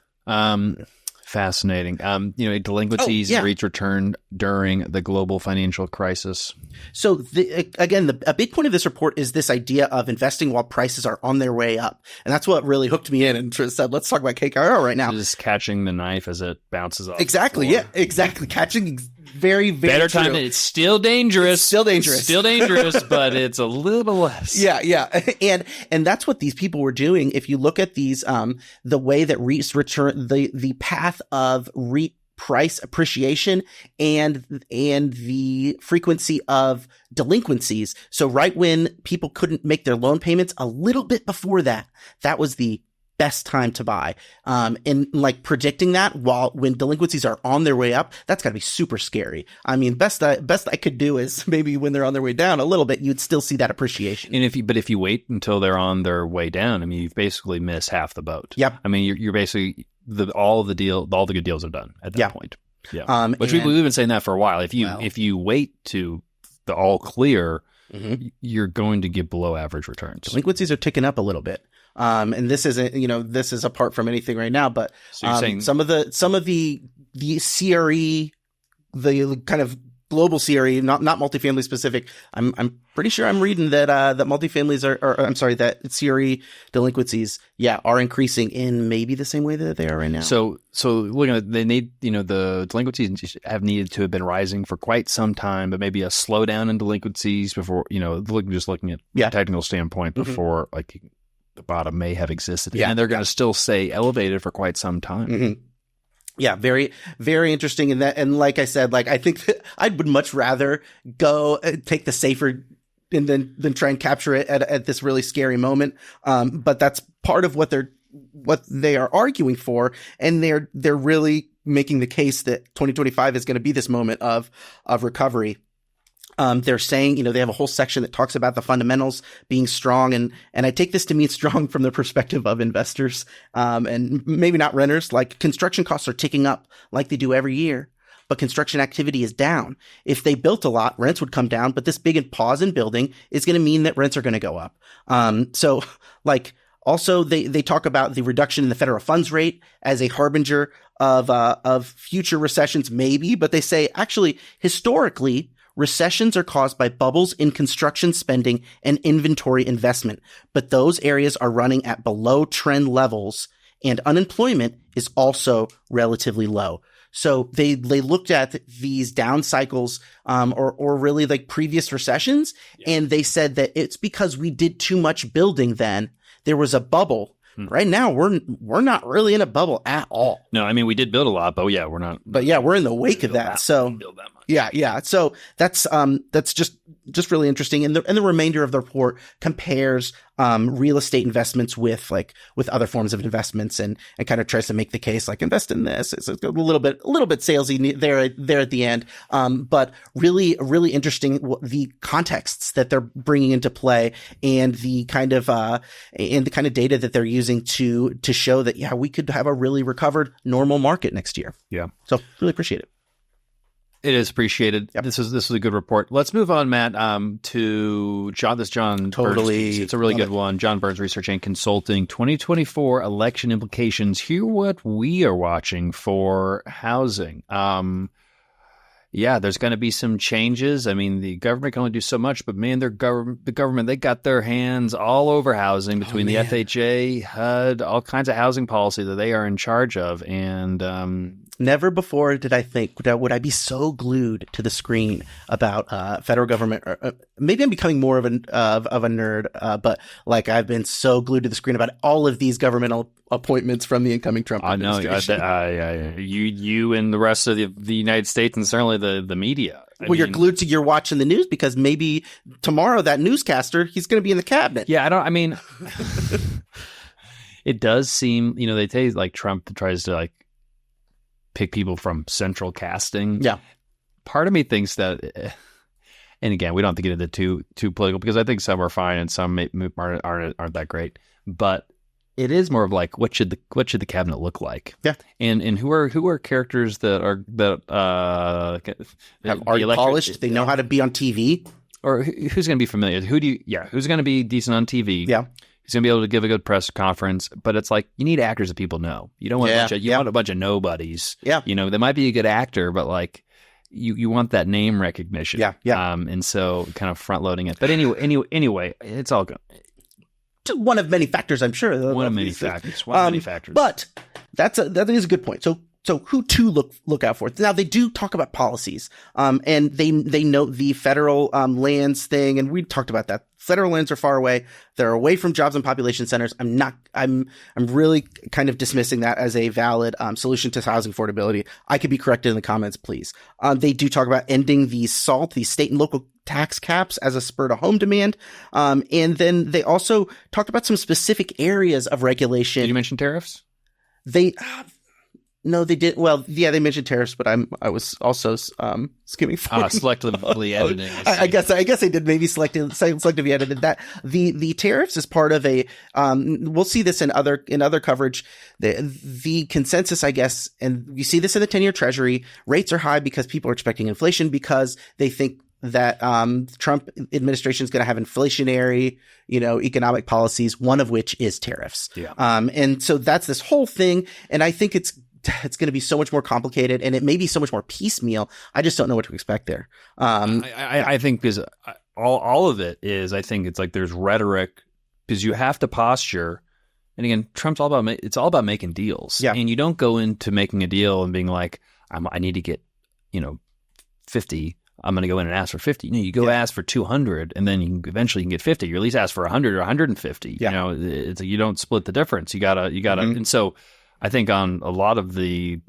Fascinating. Delinquencies reached return during the global financial crisis. So a big point of this report is this idea of investing while prices are on their way up. And that's what really hooked me in and said, let's talk about KKR right now. Just catching the knife as it bounces off. Exactly. Yeah, exactly. Catching very, very better true. Time. It's still dangerous. But it's a little bit less. Yeah. And that's what these people were doing. If you look at these, the way that REITs return, the path of REIT price appreciation and the frequency of delinquencies. So right when people couldn't make their loan payments, a little bit before that was the best time to buy. And like predicting that when delinquencies are on their way up, that's gotta be super scary. I mean, best I could do is maybe when they're on their way down a little bit, you'd still see that appreciation. And if you wait until they're on their way down, I mean, you've basically missed half the boat. Yep. I mean, you're basically all the good deals are done at that point. Yeah. Which we've been saying that for a while. If you wait to the all clear, you're going to get below average returns. Delinquencies are ticking up a little bit. And this isn't, this is apart from anything right now, but so you're saying some of the CRE, the kind of global CRE, not multifamily specific. I'm pretty sure I'm reading that multifamilies that CRE delinquencies, are increasing in maybe the same way that they are right now. So looking at they need, the delinquencies have needed to have been rising for quite some time, but maybe a slowdown in delinquencies before, looking at a technical standpoint before like the bottom may have existed. Yeah. And they're going to still stay elevated for quite some time. Mm-hmm. Yeah, very, very interesting in that. And like I said, like I think that I would much rather go take the safer and then try and capture it at this really scary moment. But that's part of what they are arguing for, and they're really making the case that 2025 is going to be this moment of recovery. They're saying, they have a whole section that talks about the fundamentals being strong. And I take this to mean strong from the perspective of investors, and maybe not renters. Like construction costs are ticking up like they do every year. but construction activity is down. If they built a lot, rents would come down, but this big pause in building is going to mean that rents are going to go up. So like, also, they talk about the reduction in the federal funds rate as a harbinger of future recessions, maybe, but they say actually historically recessions are caused by bubbles in construction spending and inventory investment, but those areas are running at below trend levels, and unemployment is also relatively low. So they looked at these down cycles, or really like previous recessions, and they said that it's because we did too much building then. There was a bubble. Right now, we're not really in a bubble at all. No, I mean, we did build a lot, but yeah, we're not. But yeah, we're in the wake of that. So build that much. yeah. So that's just really interesting. And the remainder of the report compares real estate investments with other forms of investments, and kind of tries to make the case like invest in this. It's a little bit salesy there at the end. But really interesting the contexts that they're bringing into play, and the kind of data that they're using to show that, yeah, we could have a really recovered normal market next year. Yeah. So really appreciate it. It is appreciated. Yep. This is a good report. Let's move on, Matt, to John. This John totally. Burns. It's a really good one. John Burns Research and Consulting. 2024 election implications. Hear what we are watching for housing. Yeah, there's going to be some changes. I mean, the government can only do so much, but man, the government, they got their hands all over housing between the FHA, HUD, all kinds of housing policy that they are in charge of. And never before did I think would I be so glued to the screen about federal government. Maybe I'm becoming more of a nerd, but like I've been so glued to the screen about all of these governmental appointments from the incoming Trump administration. I know. You and the rest of the United States, and certainly the media. You're glued to you're watching the news because maybe tomorrow that newscaster, he's going to be in the cabinet. Yeah, it does seem, they say like Trump tries to like pick people from central casting. Yeah. Part of me thinks that, and again, we don't have to get into too political, because I think some are fine and some aren't that great, but it is more of like, what should the cabinet look like? Yeah. And who are characters that are polished? They know how to be on TV. Or who's going to be familiar? Who's going to be decent on TV? Yeah. Who's going to be able to give a good press conference? But it's like, you need actors that people know. You don't want want a bunch of nobodies. Yeah. They might be a good actor, but like you want that name recognition. Yeah. Yeah. And so kind of front loading it. But anyway, it's all good. Just one of many factors, I'm sure. One of many factors. But that is a good point. So who to look out for? Now they do talk about policies, and they note the federal lands thing, and we talked about that. Federal lands are far away; they're away from jobs and population centers. I'm really kind of dismissing that as a valid solution to housing affordability. I could be corrected in the comments, please. They do talk about ending the state and local tax caps as a spur to home demand, and then they also talked about some specific areas of regulation. Did you mention tariffs? No, they did. Well, yeah, they mentioned tariffs, but I was also skimming forward. Selectively editing. I guess I did maybe selectively edited that. The tariffs is part of a. We'll see this in other coverage. The consensus, I guess, and you see this in the 10-year Treasury. Rates are high because people are expecting inflation, because they think that Trump administration is going to have inflationary, economic policies, one of which is tariffs. Yeah. And so that's this whole thing, and I think it's going to be so much more complicated, and it may be so much more piecemeal. I just don't know what to expect there. I think because all of it is, I think it's like there's rhetoric, because you have to posture. And again, Trump's all about making deals. Yeah. And you don't go into making a deal and being like, I need to get, 50. I'm going to go in and ask for 50. You go ask for 200, and then eventually you can get 50. You at least ask for 100 or 150. Yeah. It's you don't split the difference. You gotta. Mm-hmm. And so I think on a lot of the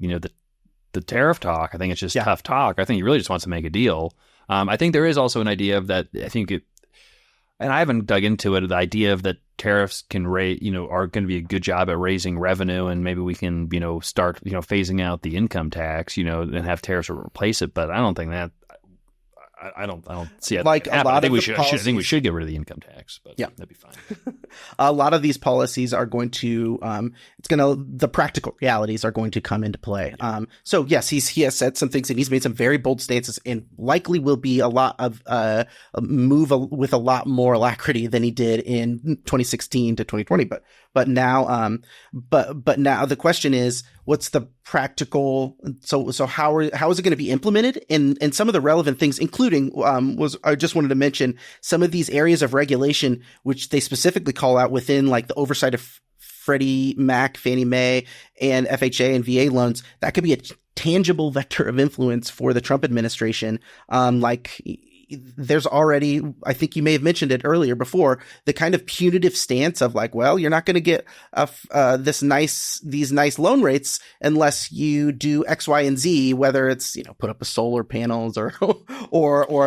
tariff talk, I think it's just tough talk. I think he really just wants to make a deal. I think there is also an idea of that. I think and I haven't dug into it, the idea of that tariffs can are going to be a good job at raising revenue, and maybe we can, start, phasing out the income tax, and have tariffs replace it. But I don't think that. I don't see it. Like a lot I think of we the should. policies, I think we should get rid of the income tax, but yeah, that'd be fine. A lot of these policies are going to, the practical realities are going to come into play. So yes, he has said some things and he's made some very bold stances and likely will be a lot of, a move with a lot more alacrity than he did in 2016 to 2020. But now the question is, what's the practical? So how is it going to be implemented? And some of the relevant things, including, I just wanted to mention some of these areas of regulation, which they specifically call out within like the oversight of Freddie Mac, Fannie Mae, and FHA and VA loans. That could be a tangible vector of influence for the Trump administration. There's already, I think you may have mentioned it earlier before, the kind of punitive stance of like, well, you're not going to get these nice loan rates unless you do X, Y, and Z, whether it's, put up a solar panels or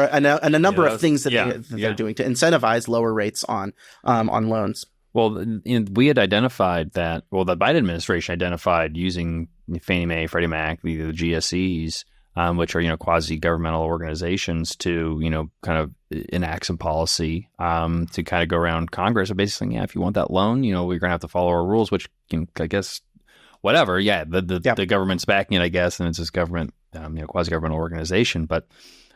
a number of things that they're doing to incentivize lower rates on loans. Well, we had identified that, the Biden administration identified using Fannie Mae, Freddie Mac, the GSEs, which are, quasi-governmental organizations to, kind of enact some policy to kind of go around Congress and basically, if you want that loan, we're going to have to follow our rules, which I guess, whatever. Yeah, the government's backing it, I guess, and it's this government, quasi-governmental organization. But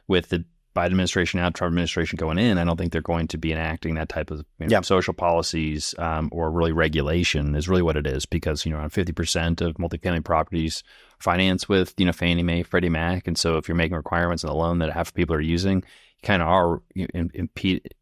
with the Biden administration out, Trump administration going in, I don't think they're going to be enacting that type of social policies or really regulation is really what it is, because around 50% of multifamily properties financed with Fannie Mae, Freddie Mac, and so if you're making requirements in the loan that half of people are using, you kind of are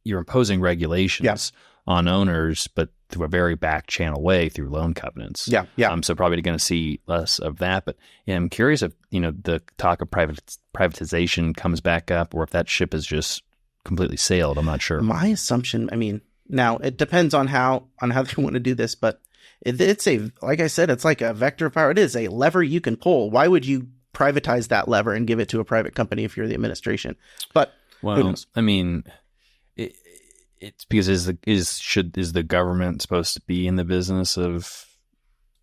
you're imposing regulations on owners, but through a very back channel way through loan covenants. So probably going to see less of that. But I'm curious if the talk of privatization comes back up, or if that ship has just completely sailed. I'm not sure. My assumption, now it depends on how they want to do this, but it's like I said, it's like a vector of power. It is a lever you can pull. Why would you privatize that lever and give it to a private company if you're the administration? But who knows? It's because is the government supposed to be in the business of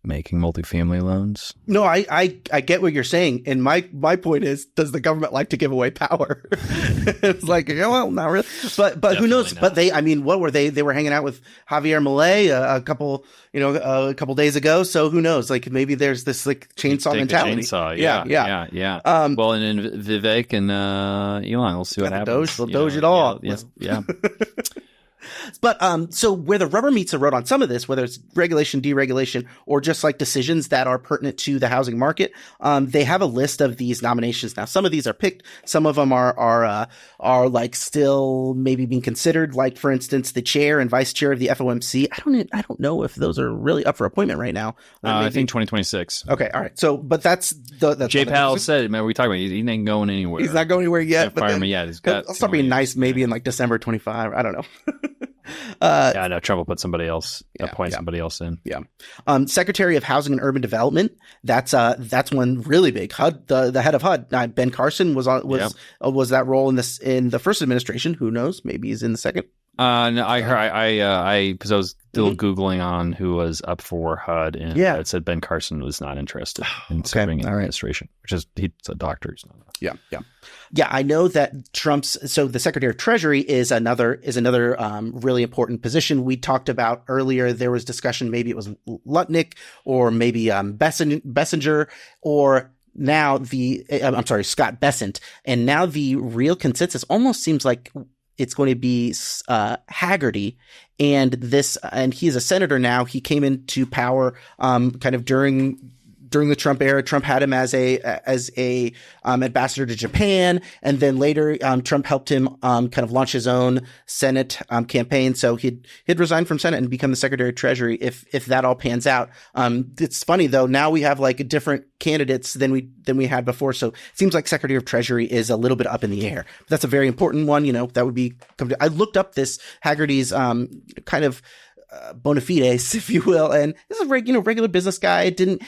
making multifamily loans? No, I get what you're saying, and my point is, does the government like to give away power? It's like, well, not really, but who knows? Not. But what were they? They were hanging out with Javier Milei a couple days ago. So who knows? Like maybe there's this like chainsaw mentality. Yeah. Well, and then Vivek and Elon, we'll see what happens. They'll doge it all. Yeah. But so where the rubber meets the road on some of this, whether it's regulation, deregulation, or just like decisions that are pertinent to the housing market, they have a list of these nominations. Now, some of these are picked. Some of them are like still maybe being considered. Like, for instance, the chair and vice chair of the FOMC. I don't know if those are really up for appointment right now. I think 2026. Okay, all right. So, but that's Jay Powell said. Remember we talked about he ain't going anywhere. He's not going anywhere yet. Fire him yet. I'll start being nice. Maybe in like December 25. I don't know. I know Trump will put somebody else, appoint somebody else in. Yeah. Secretary of Housing and Urban Development. That's one really big. HUD, the head of HUD, Ben Carson was that role in the first administration. Who knows? Maybe he's in the second. No, I heard, because I was still Googling on who was up for HUD, and it said Ben Carson was not interested in serving in the administration, which is, he's a doctor. He's not. Yeah, I know that so the Secretary of Treasury is another really important position. We talked about earlier, there was discussion, maybe it was Lutnick or maybe Bessinger, or now Scott Bessent. And now the real consensus almost seems like it's going to be Haggerty, and he's a senator now. He came into power kind of during the Trump era. Trump had him as a ambassador to Japan, and then later Trump helped him kind of launch his own Senate campaign. So he'd resign from Senate and become the Secretary of Treasury if that all pans out. It's funny though, now we have like different candidates than we had before. So it seems like Secretary of Treasury is a little bit up in the air. But that's a very important one. That would be. I looked up this Haggerty's kind of bona fides, if you will. And this is a regular business guy. I didn't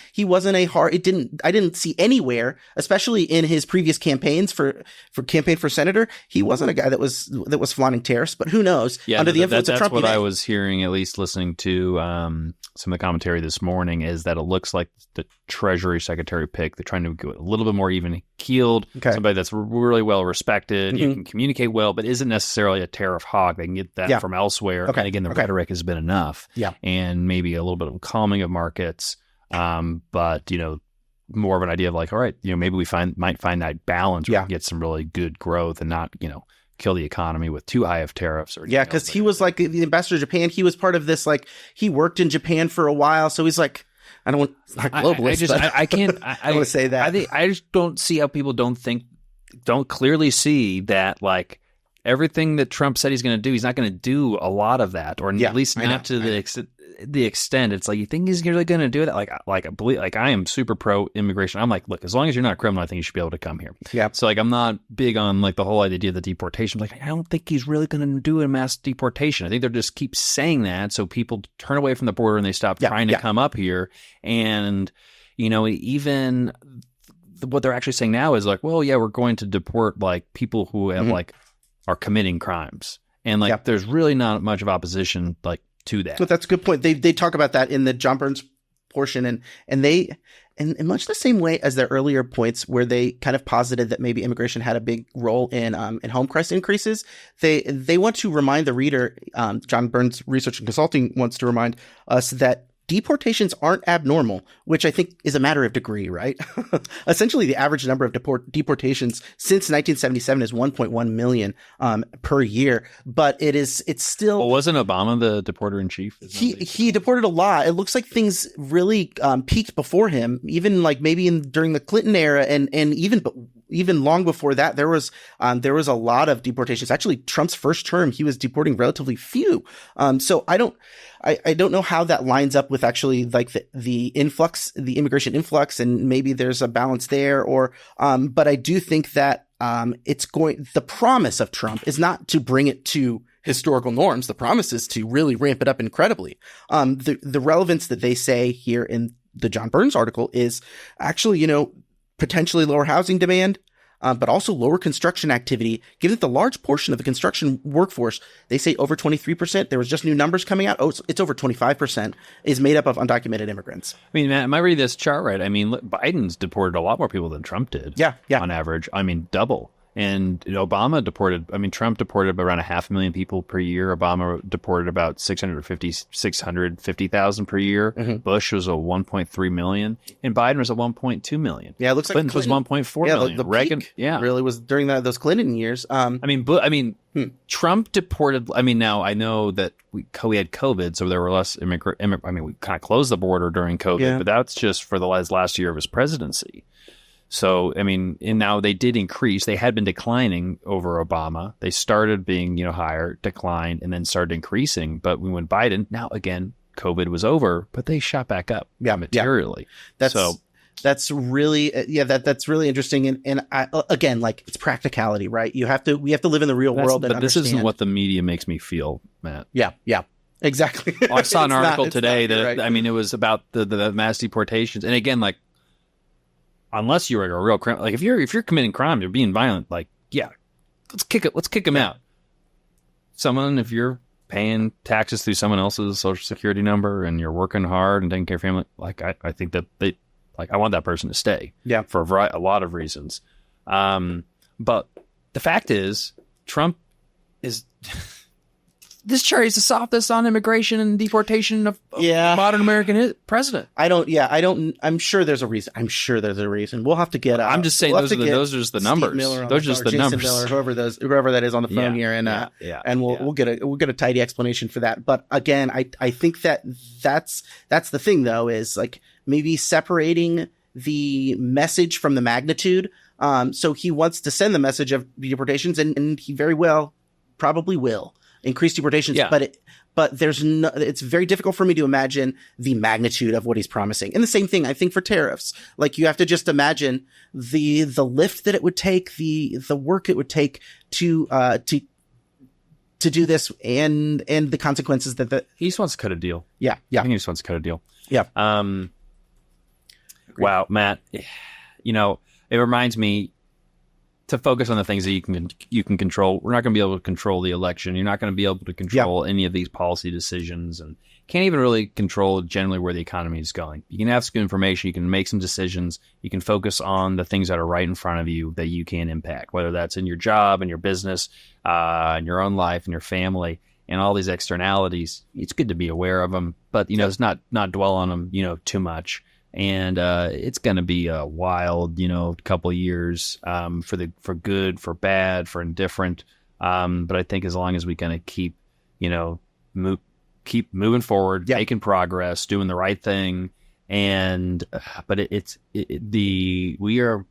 see anywhere, especially in his previous campaigns for campaign for senator. He wasn't a guy that was flaunting tariffs, but who knows? Yeah, under the influence of Trump. That's what I was hearing, at least listening to some of the commentary this morning, is that it looks like the Treasury Secretary pick, they're trying to go a little bit more even keeled. Okay. Somebody that's really well respected, you can communicate well, but isn't necessarily a tariff hog. They can get that from elsewhere. Okay. And again, the rhetoric has been enough. Yeah. And maybe a little bit of calming of markets. But, more of an idea of like, all right, maybe we might find that balance where we get some really good growth and not, kill the economy with too high of tariffs. Or because he was like the ambassador to Japan. He was part of this, like he worked in Japan for a while. So he's like, I don't want not globalist. I can't. I want to say that. I just don't see how people don't clearly see that like everything that Trump said he's going to do, he's not going to do a lot of that, or at least not to the extent. It's like, you think he's really going to do that? Like I am super pro immigration. I'm like, look, as long as you're not a criminal, I think you should be able to come here. Yeah. So like, I'm not big on like the whole idea of the deportation. Like, I don't think he's really going to do a mass deportation. I think they're just keep saying that so people turn away from the border and they stop trying to come up here. And even what they're actually saying now is like, well, yeah, we're going to deport like people who have like are committing crimes, and like there's really not much of opposition like to that. So that's a good point. They talk about that in the John Burns portion, and they in much the same way as their earlier points where they kind of posited that maybe immigration had a big role in home price increases. They want to remind the reader, John Burns Research and Consulting wants to remind us that deportations aren't abnormal, which I think is a matter of degree, right? Essentially, the average number of deportations since 1977 is 1.1 million per year, but it's still. Well, wasn't Obama the deporter in chief? He deported a lot. It looks like things really peaked before him, even like maybe during the Clinton era, and even long before that, there was a lot of deportations. Actually, Trump's first term, he was deporting relatively few. So I don't know how that lines up with actually like the immigration influx, and maybe there's a balance there, but I do think that the promise of Trump is not to bring it to historical norms. The promise is to really ramp it up incredibly. The relevance that they say here in the John Burns article is actually, potentially lower housing demand, but also lower construction activity, given that the large portion of the construction workforce, they say over 23%, there was just new numbers coming out, it's over 25%, is made up of undocumented immigrants. I mean, Matt, am I reading this chart right? I mean, Biden's deported a lot more people than Trump did. Yeah. On average. I mean, double. And Trump deported around 500,000 people per year. Obama deported about 650,000 per year. Mm-hmm. Bush was a 1.3 million, and Biden was a 1.2 million. Yeah, it looks Clinton like was 1.4 million. The Reagan, really was during those Clinton years. Trump deported. I mean, now I know that we had COVID, so there were less immigrant. I mean, we kind of closed the border during COVID, but that's just for the last year of his presidency. So, I mean, and now they did increase. They had been declining over Obama. They started being, higher, declined, and then started increasing. But when Biden, now again, COVID was over, but they shot back up materially. Yeah. That's really, that's really interesting. And again, like, it's practicality, right? We have to live in the real world. But this isn't what the media makes me feel, Matt. Yeah. Exactly. Well, I saw an article today that, right. It was about the mass deportations. And again, like, unless you're a real criminal, like if you're committing crime, you're being violent, like, let's kick him out. If you're paying taxes through someone else's social security number and you're working hard and taking care of family, like I think that I want that person to stay. Yeah. For a lot of reasons. But the fact is, Trump is. This chart is the softest on immigration and deportation of modern American president. I'm sure there's a reason. We'll have to get. I'm just saying those are just the numbers. Those are just the numbers. Miller, whoever that is on the phone here, and we'll get a tidy explanation for that. But again, I think that's the thing though, is like maybe separating the message from the magnitude. So he wants to send the message of deportations, and he very well probably will increase deportations, but it's very difficult for me to imagine the magnitude of what he's promising. And the same thing, I think, for tariffs. Like, you have to just imagine the lift that it would take, the work it would take to to do this and the consequences that he just wants to cut a deal. Yeah. I think he just wants to cut a deal. Yeah. Wow, Matt, you know, it reminds me to focus on the things that you can control. We're not going to be able to control the election. You're not going to be able to control any of these policy decisions, and can't even really control generally where the economy is going. You can have some information. You can make some decisions. You can focus on the things that are right in front of you that you can impact, whether that's in your job, in your business, in your own life, in your family, and all these externalities. It's good to be aware of them, but, you know, it's not dwell on them, you know, too much. And it's going to be a wild, you know, couple of years for good, for bad, for indifferent. But I think as long as we kind of keep, you know, keep moving forward, making progress, doing the right thing, and but we are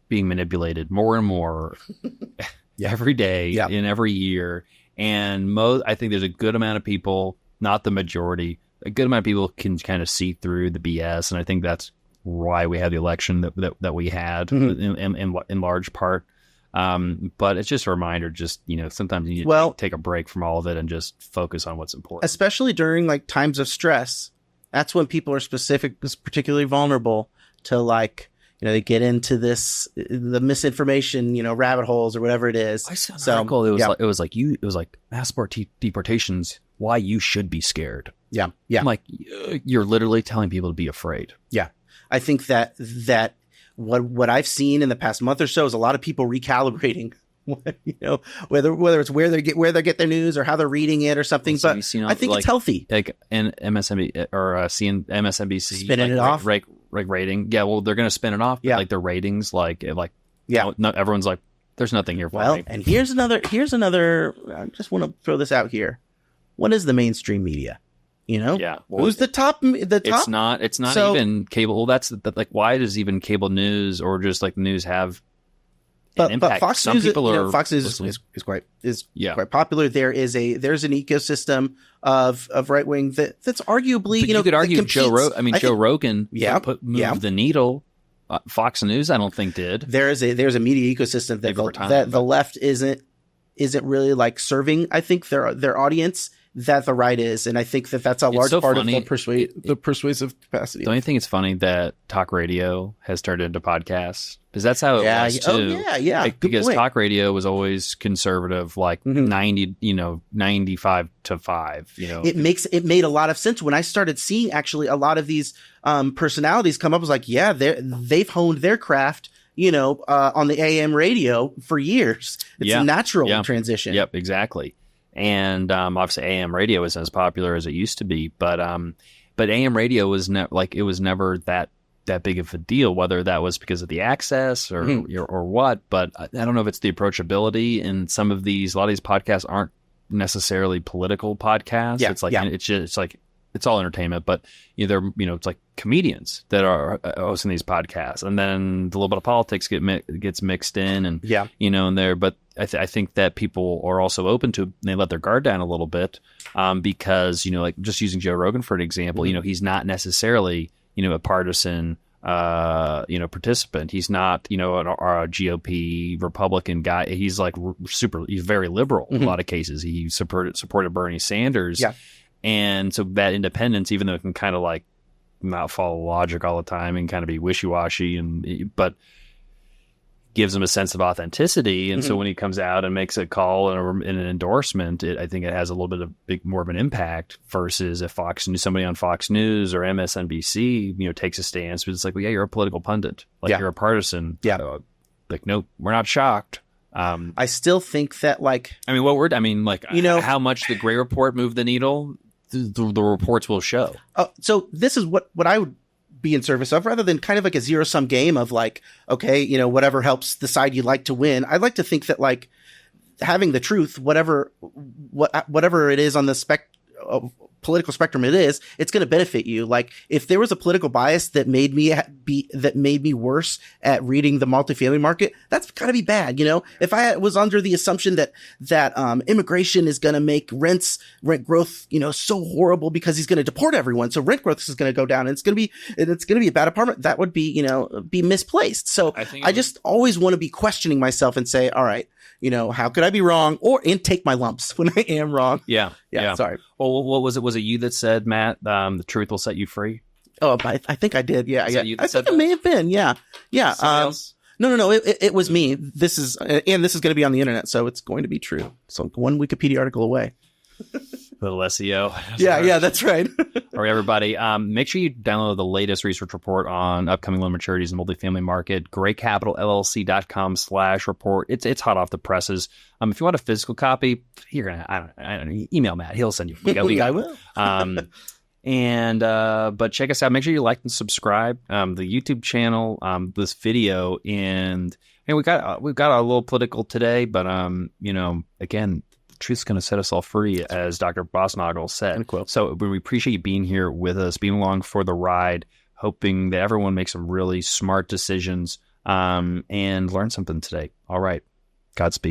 being manipulated more and more every day and every year. And I think there's a good amount of people, not the majority. A good amount of people can kind of see through the BS, and I think that's why we had the election that we had in large part. But it's just a reminder, just, you know, sometimes you need to take a break from all of it and just focus on what's important. Especially during like times of stress, that's when people are particularly vulnerable to, like, you know, they get into the misinformation, you know, rabbit holes or whatever it is. I saw an article. It was like mass deportations. Why you should be scared. Yeah. I'm like, you're literally telling people to be afraid. Yeah. I think that what I've seen in the past month or so is a lot of people recalibrating, you know, whether it's where they get their news or how they're reading it or something. But I think it's healthy. Like in MSNBC or seeing MSNBC spinning it off, like rating. Yeah, well, they're going to spin it off. But like their ratings, everyone's like, there's nothing here for me. And here's another. I just want to throw this out here. What is the mainstream media? You know, who's the top? It's not even cable. Well, that's like, why does even cable news or just like news have an impact? But Fox Some News, people are Fox News is quite popular. There's an ecosystem of right wing that's arguably, but you could argue Joe Rogan moved the needle. Fox News, I don't think did. There's a media ecosystem that the left isn't really like serving. I think their audience that the right is, and I think that's a large part of the persuasive capacity. Don't you think it's funny that talk radio has turned into podcasts? Because that's how it was too. Because talk radio was always conservative, like 95 to 5. You know, it made a lot of sense when I started seeing actually a lot of these personalities come up. I was like, they've honed their craft, you know, on the AM radio for years. It's a natural transition. Yep, exactly. And obviously AM radio isn't as popular as it used to be, but AM radio was never that big of a deal, whether that was because of the access or what. But I don't know if it's the approachability, and a lot of these podcasts aren't necessarily political podcasts. It's like it's all entertainment, but either, you know, it's like comedians that are hosting these podcasts, and then the little bit of politics gets mixed in, and you know, in there. But I think that people are also open to, they let their guard down a little bit, because, you know, like just using Joe Rogan for an example, you know, he's not necessarily, you know, a partisan, you know, participant. He's not, you know, a GOP Republican guy. He's like he's very liberal in a lot of cases. He supported Bernie Sanders. Yeah. And so that independence, even though it can kind of like not follow logic all the time and kind of be wishy-washy, but gives him a sense of authenticity. And so when he comes out and makes a call and an endorsement, I think it has a little bit of more of an impact versus if somebody on Fox News or MSNBC, you know, takes a stance, but it's like, well, you're a political pundit, like you're a partisan. Yeah. Like, no, we're not shocked. I still think that, like, you know, how much the Gray Report moved the needle, the reports will show. So this is what I would be in service of, rather than kind of like a zero-sum game of like, okay, you know, whatever helps the side you like to win. I'd like to think that, like, having the truth, whatever it is on the political spectrum it's going to benefit you. Like, if there was a political bias that made me worse at reading the multifamily market, that's got to be bad. You know, if I was under the assumption that immigration is going to make rent growth, you know, so horrible because he's going to deport everyone, so rent growth is going to go down, and it's going to be a bad apartment, that would be, you know, be misplaced. So I just always want to be questioning myself and say, all right, how could I be wrong, and take my lumps when I am wrong. Yeah. Sorry. Well, what was it? Was it you that said, Matt, the truth will set you free? Oh, I think I did. Yeah. I think it may have been. Yeah. No. It was me. This is going to be on the internet, so it's going to be true. So one Wikipedia article away. Little SEO. Yeah, that's right. All right, everybody. Make sure you download the latest research report on upcoming loan maturities in the multifamily market. GrayCapitalLLC.com/report. It's hot off the presses. If you want a physical copy, you're gonna I don't know, email Matt. He'll send you. I will. But check us out. Make sure you like and subscribe. The YouTube channel. This video, and we got a little political today, but again. Truth's going to set us all free, as Dr. Bosnagel said. So we appreciate you being here with us, being along for the ride, hoping that everyone makes some really smart decisions and learn something today. All right. Godspeed.